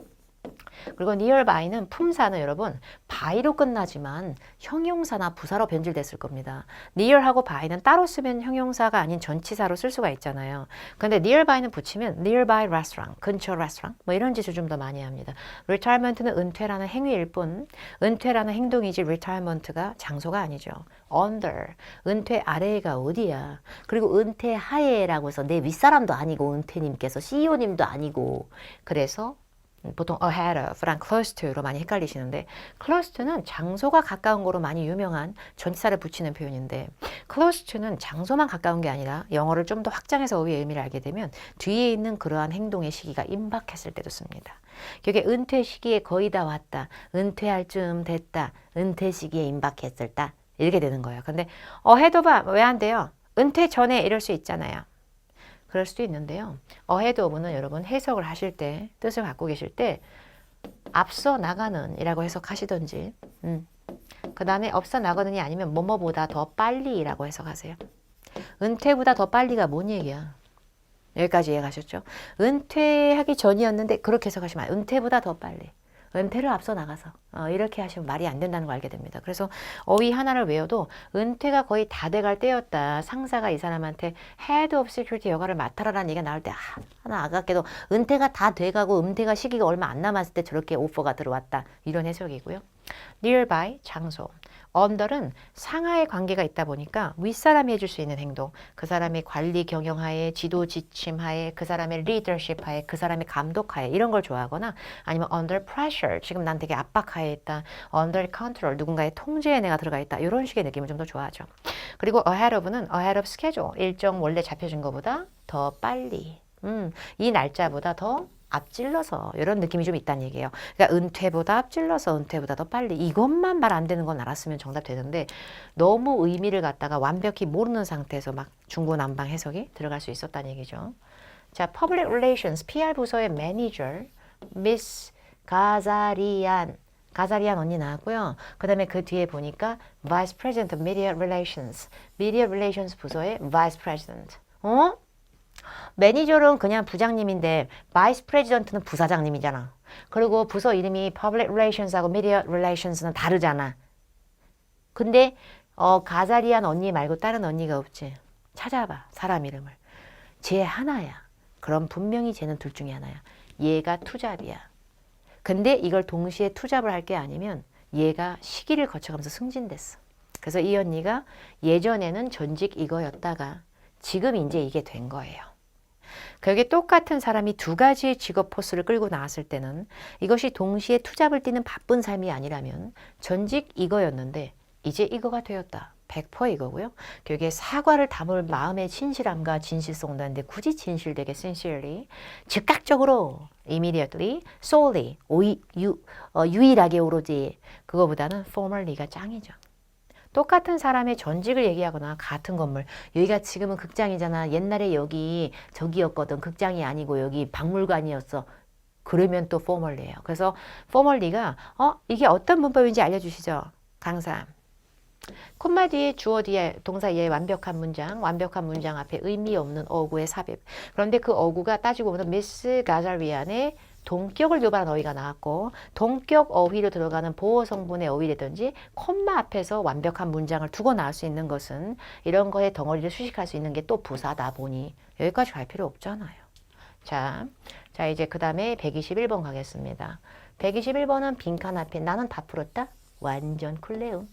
그리고 nearby는 품사는 여러분 by로 끝나지만 형용사나 부사로 변질됐을 겁니다. near하고 by는 따로 쓰면 형용사가 아닌 전치사로 쓸 수가 있잖아요. 근데 nearby는 붙이면 nearby restaurant, 근처 레스토랑 뭐 이런 짓을 좀 더 많이 합니다. retirement는 은퇴라는 행위일 뿐 은퇴라는 행동이지 retirement가 장소가 아니죠. under, 은퇴 아래가 어디야. 그리고 은퇴 하에라고 해서 내 윗사람도 아니고 은퇴님께서 CEO님도 아니고 그래서 보통 ahead of랑 close to로 많이 헷갈리시는데 close to는 장소가 가까운 거로 많이 유명한 전치사를 붙이는 표현인데 close to는 장소만 가까운 게 아니라 영어를 좀 더 확장해서 어휘의 의미를 알게 되면 뒤에 있는 그러한 행동의 시기가 임박했을 때도 씁니다. 그게 은퇴 시기에 거의 다 왔다. 은퇴할 쯤 됐다. 은퇴 시기에 임박했을 때 이렇게 되는 거예요. 근데 ahead of 왜 안 돼요? 은퇴 전에 이럴 수 있잖아요. 그럴 수도 있는데요. ahead of는 여러분 해석을 하실 때 뜻을 갖고 계실 때 앞서 나가는 이라고 해석하시던지 그 다음에 앞서 나가는이 아니면 뭐뭐보다 더 빨리라고 해석하세요. 은퇴보다 더 빨리가 뭔 얘기야? 여기까지 이해가셨죠? 은퇴하기 전이었는데 그렇게 해석하시면 은퇴보다 더 빨리. 은퇴를 앞서 나가서 이렇게 하시면 말이 안 된다는 걸 알게 됩니다. 그래서 어휘 하나를 외워도 은퇴가 거의 다 돼갈 때였다. 상사가 이 사람한테 Head of Security 역할을 맡아라라는 얘기가 나올 때 하나 아깝게도 은퇴가 다 돼가고 은퇴가 시기가 얼마 안 남았을 때 저렇게 오퍼가 들어왔다. 이런 해석이고요. Nearby, 장소. under는 상하의 관계가 있다 보니까 윗사람이 해줄 수 있는 행동, 그 사람의 관리 경영하에, 지도 지침하에, 그 사람의 leadership 하에, 그 사람의 감독하에 이런 걸 좋아하거나 아니면 under pressure, 지금 난 되게 압박하에 있다, under control, 누군가의 통제에 내가 들어가 있다 이런 식의 느낌을 좀 더 좋아하죠. 그리고 ahead of는 ahead of schedule, 일정 원래 잡혀진 것보다 더 빨리, 이 날짜보다 더 앞질러서 이런 느낌이 좀 있다는 얘기예요. 그러니까 은퇴보다 앞질러서 은퇴보다 더 빨리 이것만 말 안 되는 건 알았으면 정답 되는데 너무 의미를 갖다가 완벽히 모르는 상태에서 막 중구난방 해석이 들어갈 수 있었다는 얘기죠. 자, Public Relations PR 부서의 매니저 미스 가자리안 언니 나왔고요. 그 다음에 그 뒤에 보니까 Vice President of Media Relations, Media Relations 부서의 Vice President. 매니저는 그냥 부장님인데 바이스 프레지던트는 부사장님이잖아. 그리고 부서 이름이 Public Relations하고 Media Relations는 다르잖아. 근데 가자리안 언니 말고 다른 언니가 없지. 찾아봐 사람 이름을. 쟤 하나야. 그럼 분명히 쟤는 둘 중에 하나야. 얘가 투잡이야. 근데 이걸 동시에 투잡을 할 게 아니면 얘가 시기를 거쳐가면서 승진됐어. 그래서 이 언니가 예전에는 전직 이거였다가 지금 이제 이게 된 거예요. 그게 똑같은 사람이 두 가지의 직업 포스를 끌고 나왔을 때는 이것이 동시에 투잡을 뛰는 바쁜 삶이 아니라면 전직 이거였는데 이제 이거가 되었다. 100% 이거고요. 그게 사과를 담을 마음의 진실함과 진실성을 다는데 굳이 진실되게 sincerely, 즉각적으로 immediately, solely, 유일하게 오로지 그거보다는 formerly가 짱이죠. 똑같은 사람의 전직을 얘기하거나 같은 건물, 여기가 지금은 극장이잖아. 옛날에 여기 저기였거든. 극장이 아니고 여기 박물관이었어. 그러면 또 formerly예요. 그래서 formerly가 이게 어떤 문법인지 알려주시죠. 강사. 콤마 뒤에 주어 뒤에 동사 이에 완벽한 문장 앞에 의미 없는 어구의 삽입. 그런데 그 어구가 따지고 보면 미스 가자리안의 동격을 유발한 어휘가 나왔고 동격 어휘로 들어가는 보호 성분의 어휘라든지 콤마 앞에서 완벽한 문장을 두고 나올 수 있는 것은 이런 거에 덩어리를 수식할 수 있는 게 또 부사다 보니 여기까지 갈 필요 없잖아요. 자 이제 그 다음에 121번 가겠습니다. 121번은 빈칸 앞에 나는 다 풀었다? 완전 쿨레움.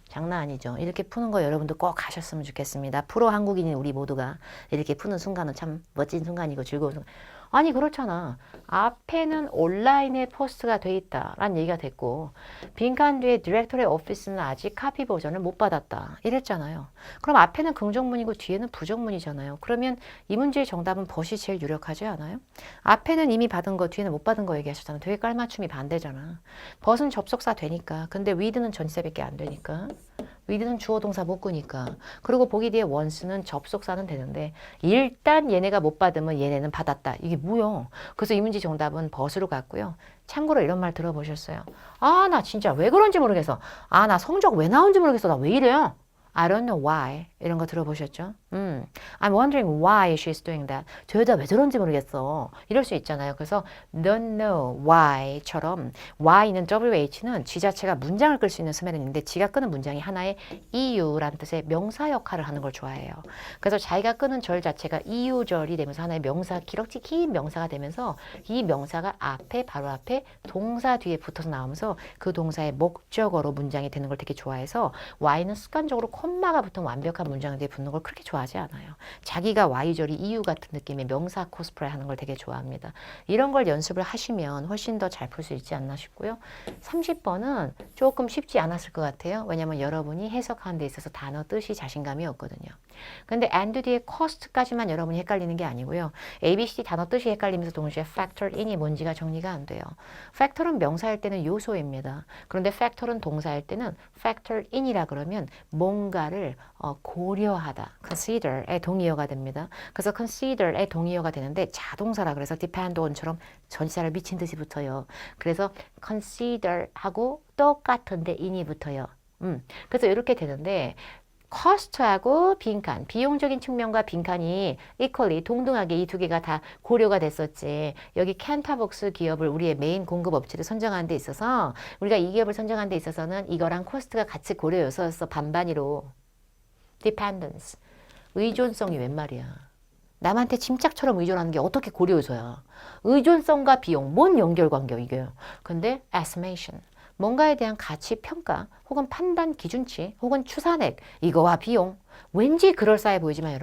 장난 아니죠. 이렇게 푸는 거 여러분도 꼭 하셨으면 좋겠습니다. 프로 한국인인 우리 모두가 이렇게 푸는 순간은 참 멋진 순간이고 즐거운 순간. 아니 그렇잖아. 앞에는 온라인에 포스트가 돼 있다라는 얘기가 됐고 빈칸 뒤에 디렉터리 오피스는 아직 카피 버전을 못 받았다 이랬잖아요. 그럼 앞에는 긍정문이고 뒤에는 부정문이잖아요. 그러면 이 문제의 정답은 벗이 제일 유력하지 않아요? 앞에는 이미 받은 거 뒤에는 못 받은 거 얘기하셨잖아요. 되게 깔맞춤이 반대잖아. 벗은 접속사 되니까 근데 with는 전치사밖에 안 되니까 with는 주어 동사 목구니까 그리고 보기 뒤에 once는 접속사는 되는데 일단 얘네가 못 받으면 얘네는 받았다. 이게 뭐야? 그래서 이 문제 정답은 벗으로 갔고요. 참고로 이런 말 들어보셨어요. 아, 나 진짜 왜 그런지 모르겠어. 아, 나 성적 왜 나온지 모르겠어. 나 왜 이래요? I don't know why. 이런 거 들어보셨죠? I'm wondering why she's doing that. 저 여자 왜 저런지 모르겠어. 이럴 수 있잖아요. 그래서 don't know why처럼 y는 WH는 지 자체가 문장을 끌 수 있는 스멜인데 지가 끄는 문장이 하나의 이유라는 뜻의 명사 역할을 하는 걸 좋아해요. 그래서 자기가 끄는 절 자체가 이유절이 되면서 하나의 명사, 기럭지 긴 명사가 되면서 이 명사가 바로 앞에 동사 뒤에 붙어서 나오면서 그 동사의 목적어로 문장이 되는 걸 되게 좋아해서 y는 습관적으로 콤마가 붙은 완벽한 문장 뒤에 붙는 걸 그렇게 좋아하지 않아요. 자기가 Y절이 이유 같은 느낌의 명사 코스프레 하는 걸 되게 좋아합니다. 이런 걸 연습을 하시면 훨씬 더 잘 풀 수 있지 않나 싶고요. 30번은 조금 쉽지 않았을 것 같아요. 왜냐하면 여러분이 해석하는 데 있어서 단어 뜻이 자신감이 없거든요. 근데 and 뒤에 cost까지만 여러분이 헷갈리는 게 아니고요. ABCD 단어 뜻이 헷갈리면서 동시에 factor in이 뭔지가 정리가 안 돼요. factor은 명사일 때는 요소입니다. 그런데 factor은 동사일 때는 factor in이라 그러면 뭔가를 고려하다, consider의 동의어가 됩니다. 그래서 consider의 동의어가 되는데 자동사라 그래서 depend on처럼 전치사를 미친 듯이 붙어요. 그래서 consider하고 똑같은데 in이 붙어요. 그래서 이렇게 되는데 cost하고 빈칸, 비용적인 측면과 빈칸이 equally 동등하게 이 두 개가 다 고려가 됐었지. 여기 켄타복스 기업을 우리의 메인 공급 업체를 선정하는 데 있어서 우리가 이 기업을 선정하는 데 있어서는 이거랑 코스트가 같이 고려 요소였어. 반반이로. dependence. 의존성이 웬 말이야. 남한테 침착처럼 의존하는 게 어떻게 고려 요소야. 의존성과 비용, 뭔 연결관계야 이게. 근데 estimation. 뭔가에 대한 가치 평가 혹은 판단 기준치 혹은 추산액 이거와 비용 왠지 그럴싸해 보이지만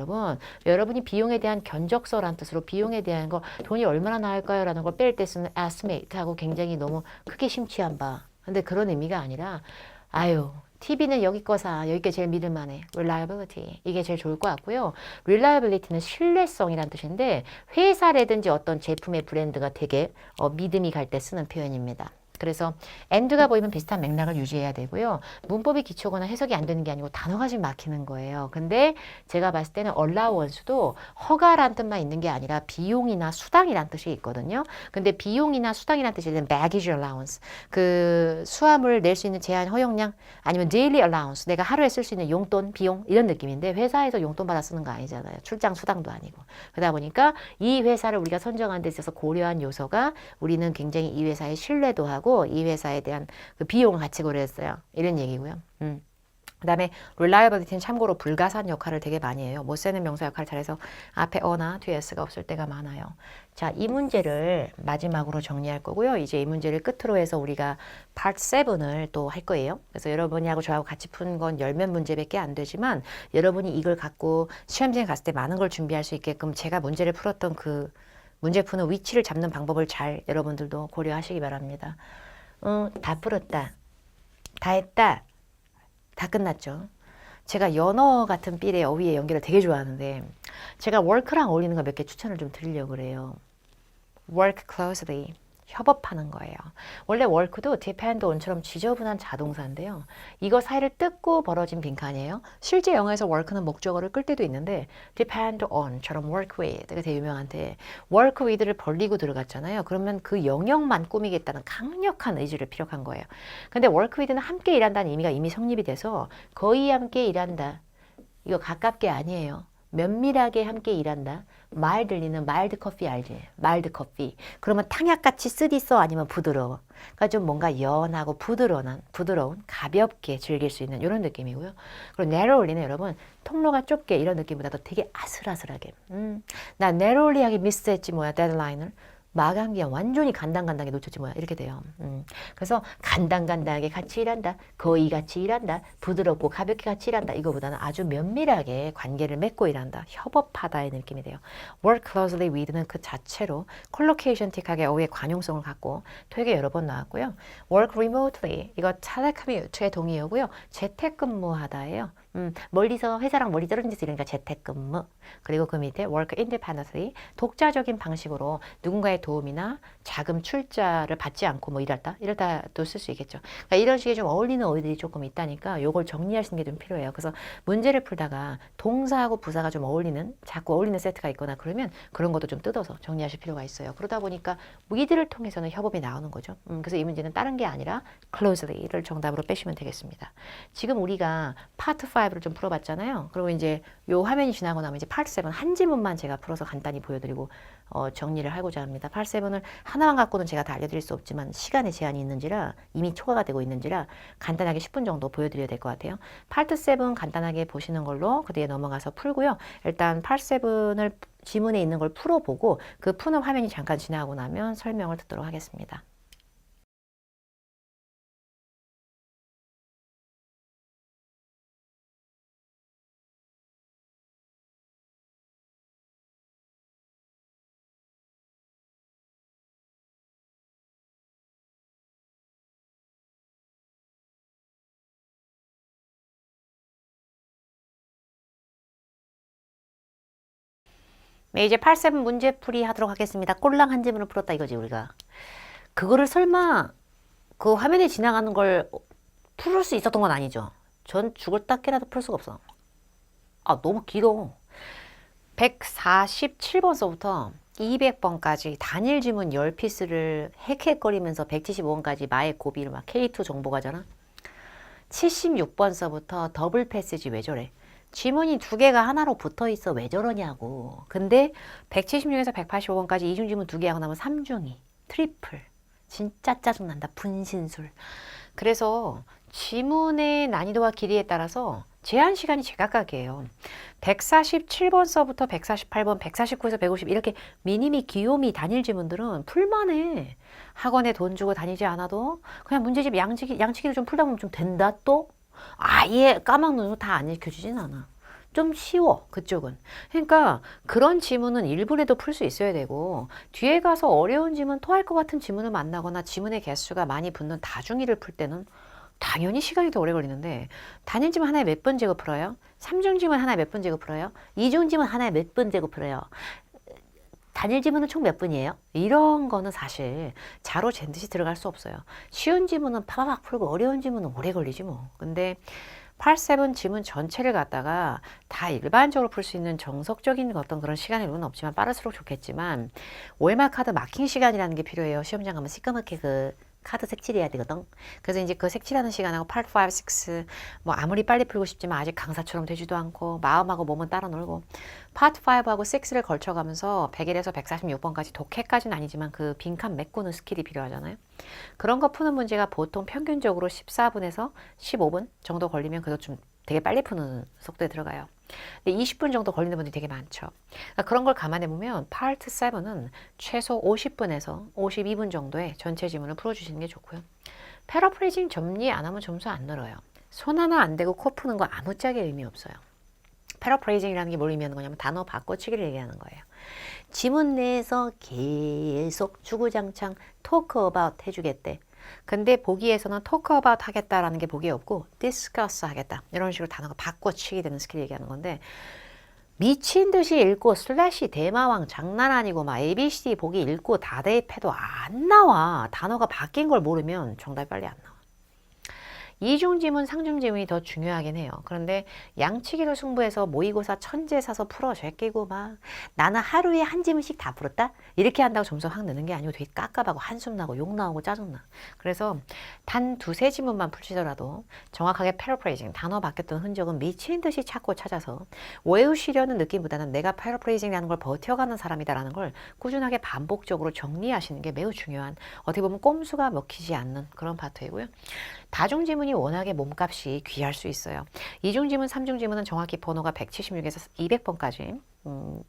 여러분이 비용에 대한 견적서란 뜻으로 비용에 대한 거 돈이 얼마나 나올까요? 라는 걸 뺄 때 쓰는 estimate하고 굉장히 너무 크게 심취한 바. 근데 그런 의미가 아니라 아유 TV는 여기 거 사. 여기 게 제일 믿을만해. reliability. 이게 제일 좋을 것 같고요. reliability는 신뢰성이란 뜻인데 회사라든지 어떤 제품의 브랜드가 되게 믿음이 갈 때 쓰는 표현입니다. 그래서 and가 보이면 비슷한 맥락을 유지해야 되고요. 문법이 기초거나 해석이 안 되는 게 아니고 단어가 지금 막히는 거예요. 근데 제가 봤을 때는 allowance도 허가란 뜻만 있는 게 아니라 비용이나 수당이란 뜻이 있거든요. 근데 비용이나 수당이란 뜻이 있는 baggage allowance, 그 수화물 낼 수 있는 제한 허용량 아니면 daily allowance, 내가 하루에 쓸 수 있는 용돈, 비용 이런 느낌인데 회사에서 용돈 받아 쓰는 거 아니잖아요. 출장 수당도 아니고. 그러다 보니까 이 회사를 우리가 선정하는 데 있어서 고려한 요소가 우리는 굉장히 이 회사의 신뢰도 하고 이 회사에 대한 그 비용을 같이 고려했어요. 이런 얘기고요. 그 다음에 reliability는 참고로 불가산 역할을 되게 많이 해요. 못 쓰는 명사 역할을 잘해서 앞에 어나 뒤에 s가 없을 때가 많아요. 자, 이 문제를 마지막으로 정리할 거고요. 이제 이 문제를 끝으로 해서 우리가 part 7을 또 할 거예요. 그래서 여러분하고 저하고 같이 푼 건 10몇 문제밖에 안 되지만 여러분이 이걸 갖고 시험장에 갔을 때 많은 걸 준비할 수 있게끔 제가 문제를 풀었던 그 문제 푸는 위치를 잡는 방법을 잘 여러분들도 고려하시기 바랍니다. 다 풀었다. 다 했다. 다 끝났죠. 제가 연어 같은 삘의 어휘의 연결을 되게 좋아하는데 제가 work랑 어울리는 거 몇 개 추천을 좀 드리려고 그래요. work closely. 협업하는 거예요. 원래 work도 depend on처럼 지저분한 자동사인데요. 이거 사이를 뜯고 벌어진 빈칸이에요. 실제 영어에서 work는 목적어를 끌 때도 있는데 depend on처럼 work with가 되게 유명한데 work with를 벌리고 들어갔잖아요. 그러면 그 영역만 꾸미겠다는 강력한 의지를 피력한 거예요. 근데 work with는 함께 일한다는 의미가 이미 성립이 돼서 거의 함께 일한다. 이거 가깝게 아니에요. 면밀하게 함께 일한다. 말 들리는 마일드 커피 알지? 마일드 커피. 그러면 탕약같이 쓰디써 아니면 부드러워. 그러니까 좀 뭔가 연하고 부드러운 가볍게 즐길 수 있는 이런 느낌이고요. 그리고 narrowly는 여러분 통로가 좁게 이런 느낌보다도 되게 아슬아슬하게. 나 narrowly하게 미스했지 뭐야 데드라인을. 마감기한 완전히 간당간당하게 놓쳤지 뭐야 이렇게 돼요. 그래서 간당간당하게 같이 일한다. 거의 같이 일한다. 부드럽고 가볍게 같이 일한다. 이거보다는 아주 면밀하게 관계를 맺고 일한다. 협업하다의 느낌이 돼요. work closely with는 그 자체로 콜로케이션틱하게 어휘의 관용성을 갖고 토익에 여러 번 나왔고요. work remotely 이거 telecommuta의 동의어고요. 재택근무하다예요. 멀리서 회사랑 멀리 떨어진 데서 이러니까 재택근무. 그리고 그 밑에 work independently 독자적인 방식으로 누군가의 도움이나 자금 출자를 받지 않고 뭐 이럴다도 쓸 수 있겠죠. 그러니까 이런 식의 좀 어울리는 어휘들이 조금 있다니까 요걸 정리하시는 게 좀 필요해요. 그래서 문제를 풀다가 동사하고 부사가 좀 자꾸 어울리는 세트가 있거나 그러면 그런 것도 좀 뜯어서 정리하실 필요가 있어요. 그러다 보니까 위드를 통해서는 협업이 나오는 거죠. 그래서 이 문제는 다른 게 아니라 closely를 정답으로 빼시면 되겠습니다. 지금 우리가 파트 5를 좀 풀어봤잖아요. 그리고 이제 요 화면이 지나고 나면 이제 파트 7 한 지문만 제가 풀어서 간단히 보여드리고 정리를 하고자 합니다. 파트 7을 하나만 갖고는 제가 다 알려드릴 수 없지만 시간의 제한이 있는지라 이미 초과가 되고 있는지라 간단하게 10분 정도 보여드려야 될 것 같아요. 파트 7 간단하게 보시는 걸로 그 뒤에 넘어가서 풀고요. 일단 파트 7을 지문에 있는 걸 풀어보고 그 푸는 화면이 잠깐 지나고 나면 설명을 듣도록 하겠습니다. 네, 이제 8-7 문제풀이 하도록 하겠습니다. 꼴랑 한 지문을 풀었다 이거지 우리가. 그거를 설마 그 화면에 지나가는 걸 풀을 수 있었던 건 아니죠. 전 죽을 딱 깨라도 풀 수가 없어. 아 너무 길어. 147번서부터 200번까지 단일 지문 10피스를 헥헥거리면서 175번까지 마의 고비를 막 K2 정보가잖아. 76번서부터 더블 패스지 왜 저래? 지문이 두 개가 하나로 붙어 있어 왜 저러냐고. 근데 176에서 185번까지 이중 지문 두 개 하고 나면 3중이 트리플. 진짜 짜증난다. 분신술. 그래서 지문의 난이도와 길이에 따라서 제한 시간이 제각각이에요. 147번 서부터 148번, 149에서 150 이렇게 미니미 귀요미 단일 지문들은 풀만해. 학원에 돈 주고 다니지 않아도 그냥 문제집 양치기를 좀 풀다 보면 좀 된다 또? 아예 까막 눈으로 다 안 읽혀주진 않아. 좀 쉬워 그쪽은. 그러니까 그런 지문은 1분에도 풀 수 있어야 되고 뒤에 가서 어려운 지문 토할 것 같은 지문을 만나거나 지문의 개수가 많이 붙는 다중이를 풀 때는 당연히 시간이 더 오래 걸리는데 단일 지문 하나에 몇 번 제곱 풀어요? 3중 지문 하나에 몇 번 제곱 풀어요? 2중 지문 하나에 몇 번 제곱 풀어요? 단일 지문은 총 몇 분이에요? 이런 거는 사실 자로 잰 듯이 들어갈 수 없어요. 쉬운 지문은 파바박 풀고 어려운 지문은 오래 걸리지 뭐. 근데 8-7 지문 전체를 갖다가 다 일반적으로 풀 수 있는 정석적인 어떤 그런 시간은 없지만 빠를수록 좋겠지만 OMR 카드 마킹 시간이라는 게 필요해요. 시험장 가면 시꺼멓게 그 카드 색칠해야 되거든. 그래서 이제 그 색칠하는 시간하고 Part 5, 6 뭐 아무리 빨리 풀고 싶지만 아직 강사처럼 되지도 않고 마음하고 몸은 따로 놀고 Part 5하고 6를 걸쳐가면서 101에서 146번까지 독해까지는 아니지만 그 빈칸 메꾸는 스킬이 필요하잖아요. 그런 거 푸는 문제가 보통 평균적으로 14분에서 15분 정도 걸리면 그래도 좀 되게 빨리 푸는 속도에 들어가요. 근데 20분 정도 걸리는 분들이 되게 많죠. 그러니까 그런 걸 감안해 보면 파트 7은 최소 50분에서 52분 정도의 전체 지문을 풀어주시는 게 좋고요. 패러프레이징 정리 안 하면 점수 안 늘어요. 손 하나 안 대고 코 푸는 거 아무짝에 의미 없어요. 패러프레이징이라는 게 뭘 의미하는 거냐면 단어 바꿔치기를 얘기하는 거예요. 지문 내에서 계속 주구장창 토크 어바웃 해주겠대. 근데 보기에서는 talk about 하겠다라는 게 보기에 없고 discuss 하겠다. 이런 식으로 단어가 바꿔치기 되는 스킬 얘기하는 건데 미친 듯이 읽고 슬래시 대마왕 장난 아니고 막 ABCD 보기 읽고 다 대입해도 안 나와. 단어가 바뀐 걸 모르면 정답이 빨리 안 나와. 이중 지문, 상중 지문이 더 중요하긴 해요. 그런데 양치기로 승부해서 모의고사 천재 사서 풀어 제끼고 막 나는 하루에 한 지문씩 다 풀었다? 이렇게 한다고 점수 확 느는 게 아니고 되게 깝깝하고 한숨 나고 욕 나오고 짜증나. 그래서 단 두세 지문만 풀시더라도 정확하게 패러프레이징, 단어 바뀌었던 흔적은 미친 듯이 찾고 찾아서 외우시려는 느낌보다는 내가 패러프레이징이라는 걸 버텨가는 사람이다라는 걸 꾸준하게 반복적으로 정리하시는 게 매우 중요한 어떻게 보면 꼼수가 먹히지 않는 그런 파트이고요. 다중 지문이 워낙에 몸값이 귀할 수 있어요. 이중 지문, 삼중 지문은 정확히 번호가 176에서 200번까지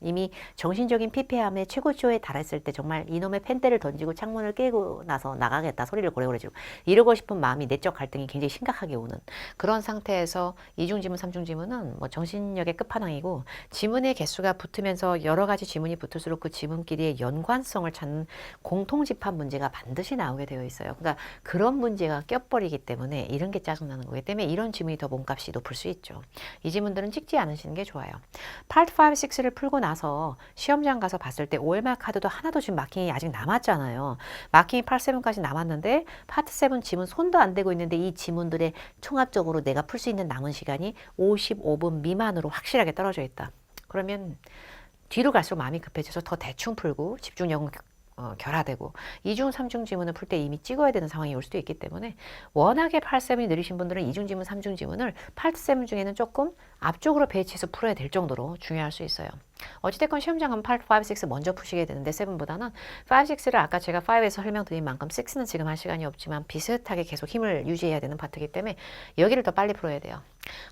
이미 정신적인 피폐함의 최고조에 달했을 때 정말 이놈의 펜대를 던지고 창문을 깨고 나서 나가겠다 소리를 고래고래 지르고 이러고 싶은 마음이 내적 갈등이 굉장히 심각하게 오는 그런 상태에서 이중 지문, 삼중 지문은 뭐 정신력의 끝판왕이고 지문의 개수가 붙으면서 여러 가지 지문이 붙을수록 그 지문끼리의 연관성을 찾는 공통집합 문제가 반드시 나오게 되어 있어요. 그러니까 그런 문제가 껴버리기 때문에 이런 게 짜증나는 거기 때문에 이런 지문이 더 몸값이 높을 수 있죠. 이 지문들은 찍지 않으시는 게 좋아요. Part 5, 6를 풀고 나서 시험장 가서 봤을 때 OMR 카드도 하나도 지금 마킹이 아직 남았잖아요. 마킹이 Part 7까지 남았는데 Part 7 지문 손도 안 대고 있는데 이 지문들의 총합적으로 내가 풀 수 있는 남은 시간이 55분 미만으로 확실하게 떨어져 있다. 그러면 뒤로 갈수록 마음이 급해져서 더 대충 풀고 집중력은 결하되고 이중, 삼중 지문을 풀 때 이미 찍어야 되는 상황이 올 수도 있기 때문에 워낙에 8-7이 느리신 분들은 이중 지문, 삼중 지문을 8-7 중에는 조금 앞쪽으로 배치해서 풀어야 될 정도로 중요할 수 있어요. 어찌됐건 시험장 가면 8, 5, 6 먼저 푸시게 되는데 7보다는 5, 6를 아까 제가 5에서 설명드린 만큼 6는 지금 할 시간이 없지만 비슷하게 계속 힘을 유지해야 되는 파트이기 때문에 여기를 더 빨리 풀어야 돼요.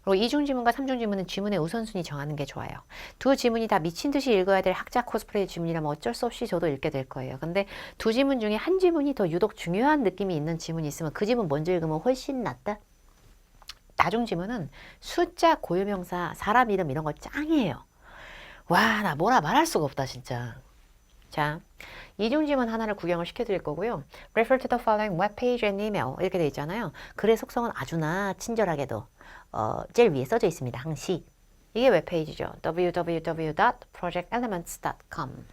그리고 이중 지문과 삼중 지문은 지문의 우선순위 정하는 게 좋아요. 두 지문이 다 미친 듯이 읽어야 될 학자 코스프레 지문이라면 어쩔 수 없이 저도 읽게 될 거예요. 근데 두 지문 중에 한 지문이 더 유독 중요한 느낌이 있는 지문이 있으면 그 지문 먼저 읽으면 훨씬 낫다. 다중 지문은 숫자, 고유명사, 사람 이름 이런 거 짱이에요. 와, 나 뭐라 말할 수가 없다 진짜. 자, 이중 지문 하나를 구경을 시켜드릴 거고요. Refer to the following webpage and email 이렇게 돼 있잖아요. 글의 속성은 아주나 친절하게도 제일 위에 써져 있습니다. 항시. 이게 웹페이지죠. www.projectelements.com.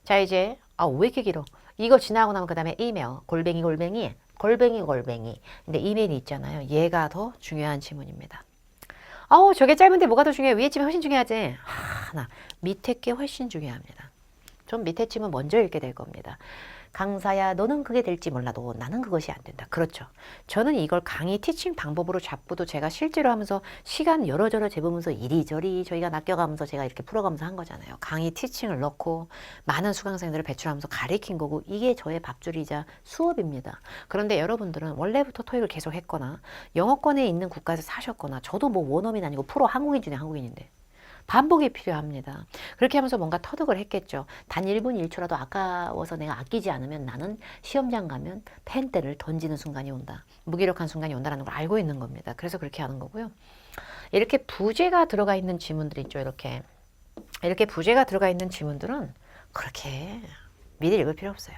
자, 이제 왜 이렇게 길어? 이거 지나고 나면 그 다음에 이메일, 골뱅이. 근데 이메일이 있잖아요. 얘가 더 중요한 지문입니다. 저게 짧은데 뭐가 더 중요해? 위에 쯤이 훨씬 중요하지. 나 밑에 게 훨씬 중요합니다. 좀 밑에 쯤은 먼저 읽게 될 겁니다. 강사야 너는 그게 될지 몰라도 나는 그것이 안 된다. 그렇죠. 저는 이걸 강의 티칭 방법으로 잡고도 제가 실제로 하면서 시간 여러저러 재보면서 이리저리 저희가 낚여가면서 제가 이렇게 풀어가면서 한 거잖아요. 강의 티칭을 넣고 많은 수강생들을 배출하면서 가리킨 거고 이게 저의 밥줄이자 수업입니다. 그런데 여러분들은 원래부터 토익을 계속 했거나 영어권에 있는 국가에서 사셨거나 저도 뭐 원어민 아니고 프로 한국인 중에 한국인인데 반복이 필요합니다. 그렇게 하면서 뭔가 터득을 했겠죠. 단 1분 1초라도 아까워서 내가 아끼지 않으면 나는 시험장 가면 펜대를 던지는 순간이 온다. 무기력한 순간이 온다는 걸 알고 있는 겁니다. 그래서 그렇게 하는 거고요. 이렇게 부제가 들어가 있는 지문들 있죠. 이렇게 부제가 들어가 있는 지문들은 그렇게 미리 읽을 필요 없어요.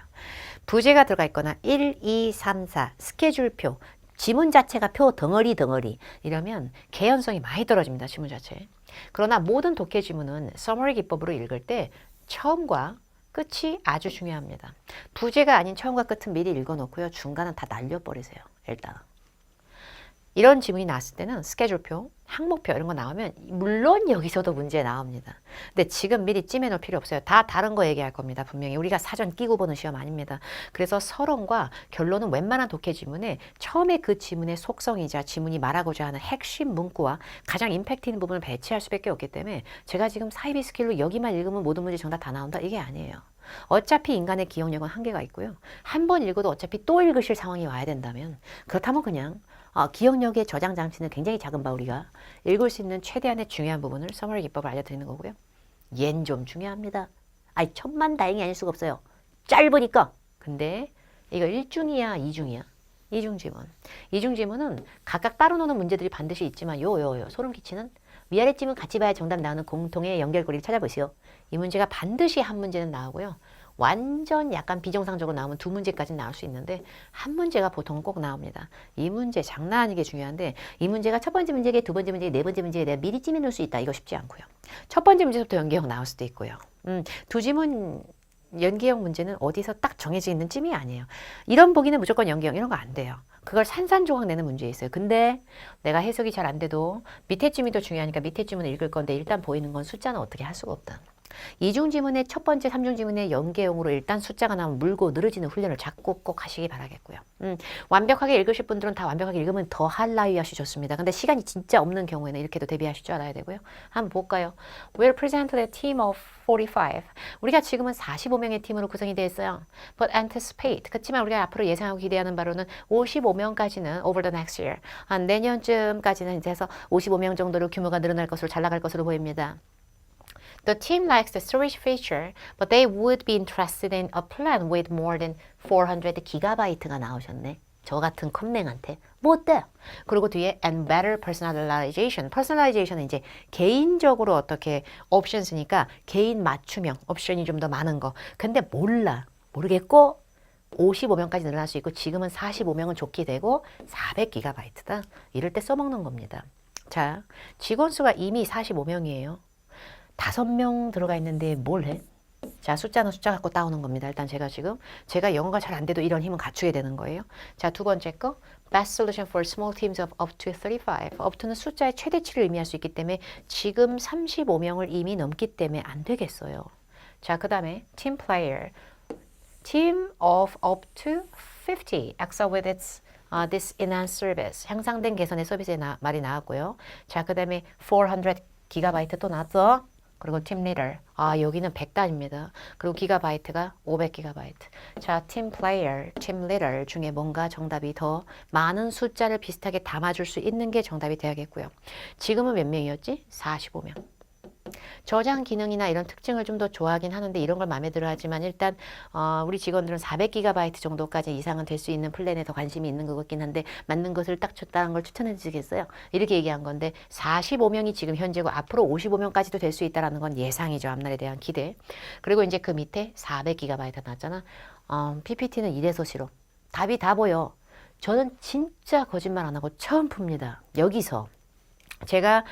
부제가 들어가 있거나 1, 2, 3, 4 스케줄표 지문 자체가 표 덩어리 이러면 개연성이 많이 떨어집니다. 지문 자체. 그러나 모든 독해 지문은 서머리 기법으로 읽을 때 처음과 끝이 아주 중요합니다. 부제가 아닌 처음과 끝은 미리 읽어놓고요. 중간은 다 날려버리세요. 일단. 이런 지문이 나왔을 때는 스케줄표, 항목표 이런 거 나오면 물론 여기서도 문제 나옵니다. 근데 지금 미리 찜해놓을 필요 없어요. 다 다른 거 얘기할 겁니다. 분명히 우리가 사전 끼고 보는 시험 아닙니다. 그래서 서론과 결론은 웬만한 독해 지문에 처음에 그 지문의 속성이자 지문이 말하고자 하는 핵심 문구와 가장 임팩트 있는 부분을 배치할 수밖에 없기 때문에 제가 지금 사이비 스킬로 여기만 읽으면 모든 문제 정답 다 나온다 이게 아니에요. 어차피 인간의 기억력은 한계가 있고요. 한 번 읽어도 어차피 또 읽으실 상황이 와야 된다면 그렇다면 그냥 기억력의 저장 장치는 굉장히 작은 바 우리가 읽을 수 있는 최대한의 중요한 부분을 서머리 기법을 알려드리는 거고요. 얜 좀 중요합니다. 아이 천만다행이 아닐 수가 없어요. 짧으니까. 근데 이거 1중이야 2중이야? 2중 지문. 2중 지문은 각각 따로 노는 문제들이 반드시 있지만 소름 끼치는 위아래 지문 같이 봐야 정답 나오는 공통의 연결고리를 찾아보시오. 이 문제가 반드시 한 문제는 나오고요. 완전 약간 비정상적으로 나오면 두 문제까지 나올 수 있는데 한 문제가 보통 꼭 나옵니다. 이 문제 장난 아니게 중요한데 이 문제가 첫 번째 문제에 두 번째 문제에 네 번째 문제에 내가 미리 찜해 놓을 수 있다. 이거 쉽지 않고요. 첫 번째 문제부터 연계형 나올 수도 있고요. 두 지문 연계형 문제는 어디서 딱 정해져 있는 찜이 아니에요. 이런 보기는 무조건 연계형 이런 거 안 돼요. 그걸 산산조각 내는 문제 있어요. 근데 내가 해석이 잘 안 돼도 밑에 찜이 더 중요하니까 밑에 찜은 읽을 건데 일단 보이는 건 숫자는 어떻게 할 수가 없다. 이중 지문의 첫 번째, 삼중 지문의 연계형으로 일단 숫자가 나오면 물고 늘어지는 훈련을 자꾸 꼭 하시기 바라겠고요. 완벽하게 읽으실 분들은 다 완벽하게 읽으면 더 할라위하시 좋습니다. 근데 시간이 진짜 없는 경우에는 이렇게도 대비하실 줄 알아야 되고요. 한번 볼까요? We'll present a team of 45. 우리가 지금은 45명의 팀으로 구성이 되어 있어요. But anticipate. 그렇지만 우리가 앞으로 예상하고 기대하는 바로는 55명까지는 over the next year. 한 내년쯤까지는 이제 해서 55명 정도로 규모가 늘어날 것으로 잘 나갈 것으로 보입니다. The team likes the storage feature, but they would be interested in a plan with more than 400 기가바이트가 나오셨네. 저 같은 컴맹한테 뭐 어때요? 그리고 뒤에 and better personalization. personalization은 이제 개인적으로 어떻게 옵션스니까 개인 맞춤형 옵션이 좀 더 많은 거. 근데 모르겠고 55명까지 늘어날 수 있고 지금은 45명은 좋게 되고 400기가바이트다. 이럴 때 써먹는 겁니다. 자, 직원 수가 이미 45명이에요. 5명 들어가 있는데 뭘 해? 자, 숫자는 숫자 갖고 따오는 겁니다. 일단 제가 영어가 잘 안 돼도 이런 힘은 갖추게 되는 거예요. 자, 두 번째 거 Best solution for small teams of up to 35. up to는 숫자의 최대치를 의미할 수 있기 때문에 지금 35명을 이미 넘기 때문에 안 되겠어요. 자, 그 다음에 team player. team of up to 50. excel with its this enhanced service. 향상된 개선의 서비스의 말이 나왔고요. 자, 그 다음에 400 기가바이트 또 나왔어. 그리고 팀 리더. 여기는 100단입니다. 그리고 기가바이트가 500기가바이트. 자, 팀 플레이어, 팀 리더 중에 뭔가 정답이 더 많은 숫자를 비슷하게 담아줄 수 있는 게 정답이 돼야겠고요. 지금은 몇 명이었지? 45명. 저장 기능이나 이런 특징을 좀 더 좋아하긴 하는데 이런 걸 마음에 들어 하지만 일단 우리 직원들은 400기가바이트 정도까지 이상은 될 수 있는 플랜에 더 관심이 있는 것 같긴 한데 맞는 것을 딱 줬다는 걸 추천해 주시겠어요? 이렇게 얘기한 건데 45명이 지금 현재고 앞으로 55명까지도 될 수 있다는 건 예상이죠. 앞날에 대한 기대. 그리고 이제 그 밑에 400기가바이트 나왔잖아. PPT는 이래서 싫어. 답이 다 보여. 저는 진짜 거짓말 안 하고 처음 풉니다. 여기서. 제가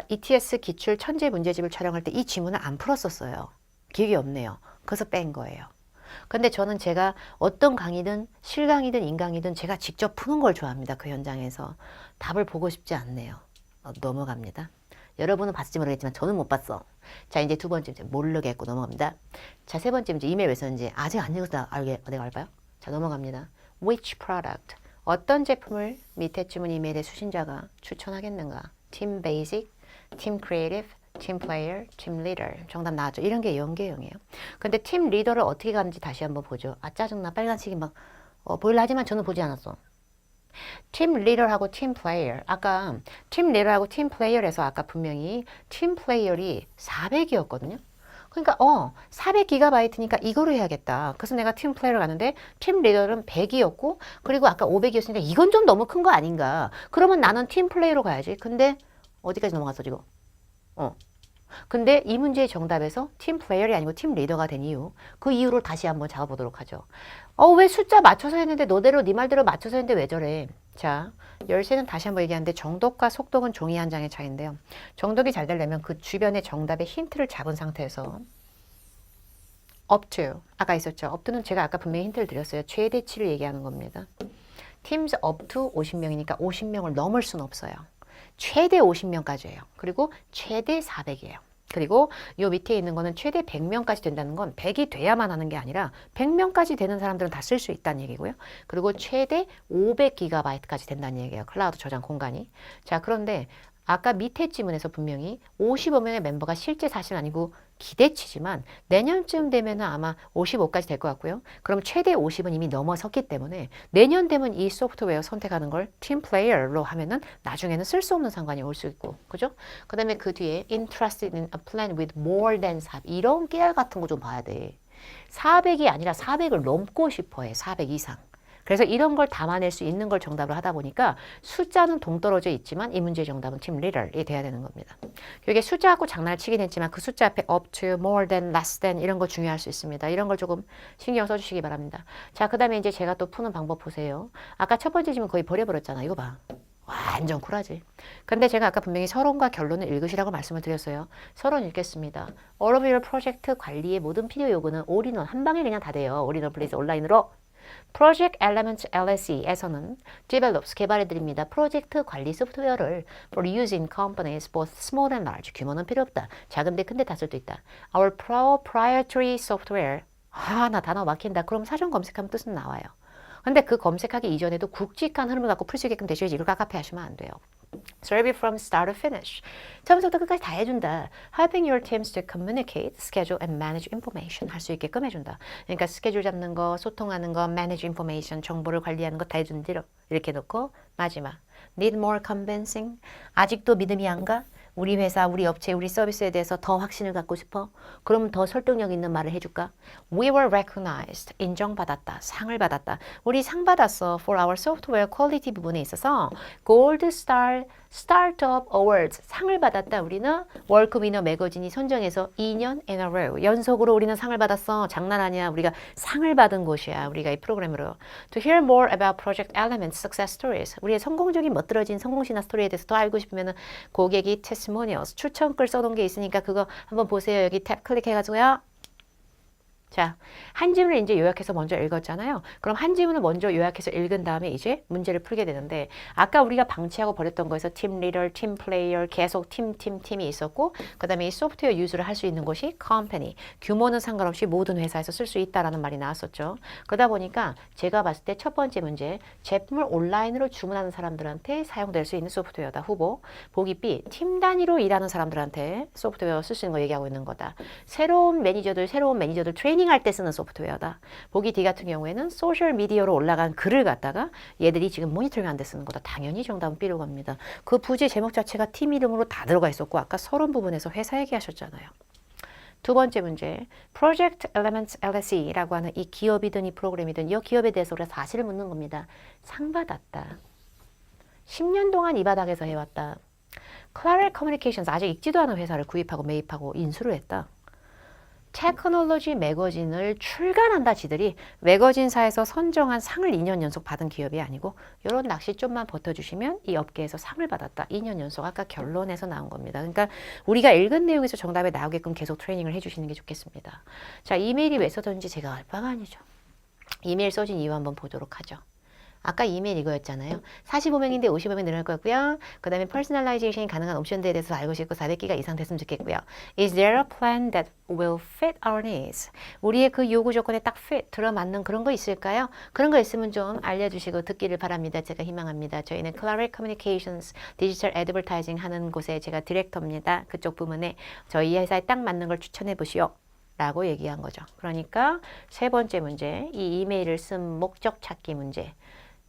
ETS 기출 천재 문제집을 촬영할 때 이 지문을 안 풀었었어요. 기억이 없네요. 그래서 뺀 거예요. 근데 저는 제가 어떤 강의든 실강이든 인강이든 제가 직접 푸는 걸 좋아합니다. 그 현장에서. 답을 보고 싶지 않네요. 넘어갑니다. 여러분은 봤을지 모르겠지만 저는 못 봤어. 자, 이제 두 번째 문제 모르겠고 넘어갑니다. 자, 세 번째 문제 이메일 왜 썼는지 아직 안 읽었다. 내가 알까요? 자, 넘어갑니다. Which product? 어떤 제품을 밑에 주문 이메일의 수신자가 추천하겠는가? Team Basic, Team Creative, Team Player, Team Leader. 정답 나왔죠? 이런 게 연계형이에요. 근데 팀 리더를 어떻게 가는지 다시 한번 보죠. 아, 짜증나. 빨간색이 막 보일라 하지만 저는 보지 않았어. 팀 리더하고 팀 플레이어. 아까 팀 리더하고 팀 플레이어에서 아까 분명히 팀 플레이어이 400이었거든요. 그러니까 400GB니까 이거로 해야겠다. 그래서 내가 팀 플레이어를 갔는데 팀 리더는 100이었고 그리고 아까 500이었으니까 이건 좀 너무 큰 거 아닌가. 그러면 나는 팀 플레이어로 가야지. 근데 어디까지 넘어갔어 지금? 근데 이 문제의 정답에서 팀 플레이어이 아니고 팀 리더가 된 이유, 그 이유를 다시 한번 잡아보도록 하죠. 왜 숫자 맞춰서 했는데 너대로 네 말대로 맞춰서 했는데 왜 저래? 자, 열쇠는 다시 한번 얘기하는데 정독과 속독은 종이 한 장의 차이인데요. 정독이 잘 되려면 그 주변의 정답의 힌트를 잡은 상태에서 up to, 아까 있었죠. up to는 제가 아까 분명히 힌트를 드렸어요. 최대치를 얘기하는 겁니다. teams up to 50명이니까 50명을 넘을 수는 없어요. 최대 50명까지예요. 그리고 최대 400이에요. 그리고 요 밑에 있는 거는 최대 100명까지 된다는 건 100이 돼야만 하는 게 아니라 100명까지 되는 사람들은 다 쓸 수 있다는 얘기고요. 그리고 최대 500GB까지 된다는 얘기예요. 클라우드 저장 공간이. 자, 그런데 아까 밑에 지문에서 분명히 55명의 멤버가 실제 사실 아니고 기대치지만 내년쯤 되면은 아마 55까지 될 것 같고요. 그럼 최대 50은 이미 넘어섰기 때문에 내년 되면 이 소프트웨어 선택하는 걸 팀 플레이어로 하면은 나중에는 쓸 수 없는 상관이 올 수 있고, 그죠? 그 다음에 그 뒤에 interested in a plan with more than 400 이런 깨알 같은 거 좀 봐야 돼. 400이 아니라 400을 넘고 싶어 해. 400 이상. 그래서 이런 걸 담아낼 수 있는 걸 정답으로 하다 보니까 숫자는 동떨어져 있지만 이 문제의 정답은 팀 리더이 돼야 되는 겁니다. 이게 숫자 갖고 장난을 치긴 했지만 그 숫자 앞에 up to, more than, less than 이런 거 중요할 수 있습니다. 이런 걸 조금 신경 써주시기 바랍니다. 자, 그 다음에 이제 제가 또 푸는 방법 보세요. 아까 첫 번째 질문 거의 버려버렸잖아. 이거 봐. 완전 쿨하지. 근데 제가 아까 분명히 서론과 결론을 읽으시라고 말씀을 드렸어요. 서론 읽겠습니다. All of your 프로젝트 관리의 모든 필요 요구는 올인원 한 방에 그냥 다 돼요. 올인원 플레이스 온라인으로. Project Elements LLC에서는 develops 개발해드립니다. 프로젝트 관리 소프트웨어를 for use in companies both small and large. 규모는 필요 없다. 작은데 큰데 다 쓸 수 있다. Our proprietary software. 나 단어 막힌다. 그럼 사전 검색하면 뜻은 나와요. 근데 그 검색하기 이전에도 굵직한 흐름을 갖고 풀 수 있게끔 되셔야지 이걸 깝깝해 하시면 안 돼요. Serve it from start to finish. 처음부터 끝까지 다 해준다. Helping your teams to communicate, schedule and manage information. 할 수 있게끔 해준다. 그러니까 스케줄 잡는 거, 소통하는 거, manage information, 정보를 관리하는 거 다 해준 대로 이렇게 놓고 마지막. Need more convincing. 아직도 믿음이 안 가? 우리 회사, 우리 업체, 우리 서비스에 대해서 더 확신을 갖고 싶어? 그럼 더 설득력 있는 말을 해줄까? We were recognized. 인정받았다. 상을 받았다. 우리 상 받았어. For our software quality 부분에 있어서 Gold Star Startup Awards 상을 받았다. 우리는 월크위너 매거진이 선정해서 2년 in a row 연속으로 우리는 상을 받았어. 장난 아니야. 우리가 상을 받은 곳이야. 우리가 이 프로그램으로. To hear more about project elements, success stories. 우리의 성공적인 멋들어진 성공신화 스토리에 대해서 더 알고 싶으면은 고객이 testimonials 추천글 써놓은 게 있으니까 그거 한번 보세요. 여기 탭 클릭해가지고요. 자, 한 지문을 이제 요약해서 먼저 읽었잖아요. 그럼 한 지문을 먼저 요약해서 읽은 다음에 이제 문제를 풀게 되는데 아까 우리가 방치하고 버렸던 거에서 팀 리더, 팀 플레이어 계속 팀이 있었고 그 다음에 이 소프트웨어 유즈를 할 수 있는 곳이 컴퍼니, 규모는 상관없이 모든 회사에서 쓸 수 있다라는 말이 나왔었죠. 그러다 보니까 제가 봤을 때 첫 번째 문제, 제품을 온라인으로 주문하는 사람들한테 사용될 수 있는 소프트웨어다. 후보. 보기 B, 팀 단위로 일하는 사람들한테 소프트웨어 쓸 수 있는 거 얘기하고 있는 거다. 새로운 매니저들 트레이닝 할 때 쓰는 소프트웨어다. 보기 D 같은 경우에는 소셜 미디어로 올라간 글을 갖다가 얘들이 지금 모니터링 한 데 쓰는 거다. 당연히 정답은 B로 갑니다. 그 부제 제목 자체가 팀 이름으로 다 들어가 있었고 아까 서론 부분에서 회사 얘기하셨잖아요. 두 번째 문제, Project Elements LLC라고 하는 이 기업이든 이 프로그램이든 이 기업에 대해서 우리가 사실을 묻는 겁니다. 상 받았다. 10년 동안 이 바닥에서 해왔다. Claret Communications 아직 읽지도 않은 회사를 구입하고 매입하고 인수를 했다. 테크놀로지 매거진을 출간한다. 지들이 매거진사에서 선정한 상을 2년 연속 받은 기업이 아니고 이런 낚시 좀만 버텨주시면 이 업계에서 상을 받았다. 2년 연속 아까 결론에서 나온 겁니다. 그러니까 우리가 읽은 내용에서 정답에 나오게끔 계속 트레이닝을 해주시는 게 좋겠습니다. 자, 이메일이 왜 써졌는지 제가 알 바가 아니죠. 이메일 써진 이유 한번 보도록 하죠. 아까 이메일 이거였잖아요. 45명인데 55명 늘어날 거고요. 그 다음에 퍼스널라이제이션이 가능한 옵션들에 대해서 알고 싶고 400기가 이상 됐으면 좋겠고요. Is there a plan that will fit our needs? 우리의 그 요구 조건에 딱 fit, 들어맞는 그런 거 있을까요? 그런 거 있으면 좀 알려주시고 듣기를 바랍니다. 제가 희망합니다. 저희는 Claret Communications 디지털 애드버타이징 하는 곳에 제가 디렉터입니다. 그쪽 부문에 저희 회사에 딱 맞는 걸 추천해 보시오. 라고 얘기한 거죠. 그러니까 세 번째 문제, 이 이메일을 쓴 목적 찾기 문제.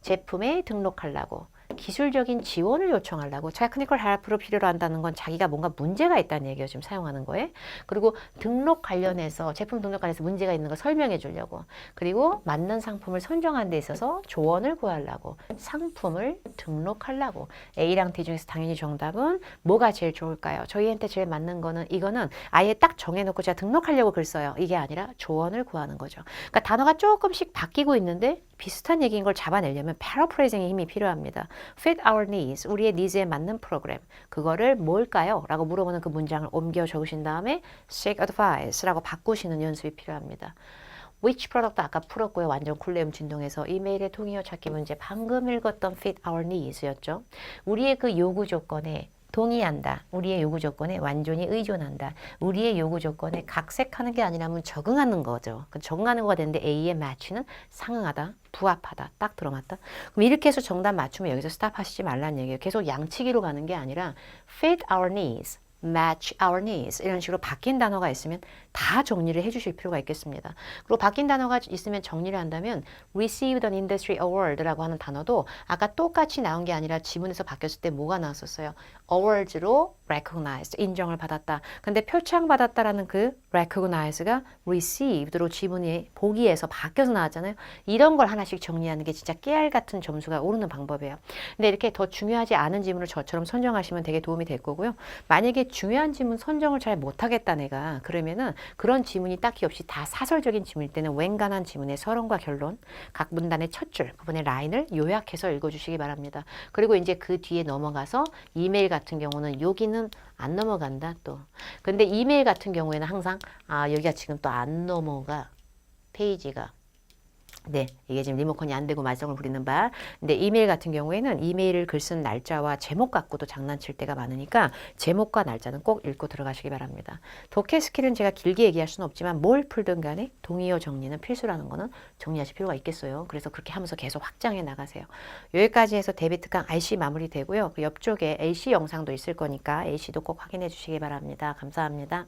제품에 등록하려고 기술적인 지원을 요청하려고 테크니컬 헬프를 필요로 한다는 건 자기가 뭔가 문제가 있다는 얘기예요. 지금 사용하는 거에. 그리고 등록 관련해서 제품 등록 관련해서 문제가 있는 걸 설명해 주려고. 그리고 맞는 상품을 선정하는 데 있어서 조언을 구하려고. 상품을 등록하려고. A랑 D 중에서 당연히 정답은 뭐가 제일 좋을까요? 저희한테 제일 맞는 거는 이거는 아예 딱 정해놓고 제가 등록하려고 글 써요. 이게 아니라 조언을 구하는 거죠. 그러니까 단어가 조금씩 바뀌고 있는데 비슷한 얘기인 걸 잡아내려면 패러프레이징의 힘이 필요합니다. Fit our needs, 우리의 니즈에 맞는 프로그램. 그거를 뭘까요? 라고 물어보는 그 문장을 옮겨 적으신 다음에 seek advice라고 바꾸시는 연습이 필요합니다. Which product 아까 풀었고요. 완전 쿨레움 진동에서 이메일의 동의어 찾기 문제 방금 읽었던 fit our needs였죠. 우리의 그 요구 조건에 동의한다. 우리의 요구 조건에 완전히 의존한다. 우리의 요구 조건에 각색하는 게 아니라면 적응하는 거죠. 적응하는 거가 되는데 A에 match는 상응하다, 부합하다, 딱 들어맞다. 그럼 이렇게 해서 정답 맞추면 여기서 스탑하시지 말라는 얘기예요. 계속 양치기로 가는 게 아니라 fit our needs, match our needs 이런 식으로 바뀐 단어가 있으면 다 정리를 해주실 필요가 있겠습니다. 그리고 바뀐 단어가 있으면 정리를 한다면 received an industry award라고 하는 단어도 아까 똑같이 나온 게 아니라 지문에서 바뀌었을 때 뭐가 나왔었어요? awards로 recognized, 인정을 받았다. 근데 표창받았다라는 그 recognize가 received로 지문이 보기에서 바뀌어서 나왔잖아요. 이런 걸 하나씩 정리하는 게 진짜 깨알 같은 점수가 오르는 방법이에요. 근데 이렇게 더 중요하지 않은 지문을 저처럼 선정하시면 되게 도움이 될 거고요. 만약에 중요한 지문 선정을 잘 못하겠다 내가 그러면은 그런 지문이 딱히 없이 다 사설적인 지문일 때는 웬간한 지문의 서론과 결론, 각 문단의 첫 줄, 부분의 라인을 요약해서 읽어주시기 바랍니다. 그리고 이제 그 뒤에 넘어가서 이메일 같은 경우는 여기는 안 넘어간다 또. 근데 이메일 같은 경우에는 항상 여기가 지금 또 안 넘어가 페이지가. 네, 이게 지금 리모컨이 안 되고 말썽을 부리는 바. 근데 이메일 같은 경우에는 이메일을 글 쓴 날짜와 제목 갖고도 장난칠 때가 많으니까 제목과 날짜는 꼭 읽고 들어가시기 바랍니다. 독해 스킬은 제가 길게 얘기할 수는 없지만 뭘 풀든 간에 동의어 정리는 필수라는 거는 정리하실 필요가 있겠어요. 그래서 그렇게 하면서 계속 확장해 나가세요. 여기까지 해서 대비 특강 RC 마무리되고요. 그 옆쪽에 AC 영상도 있을 거니까 AC도 꼭 확인해 주시기 바랍니다. 감사합니다.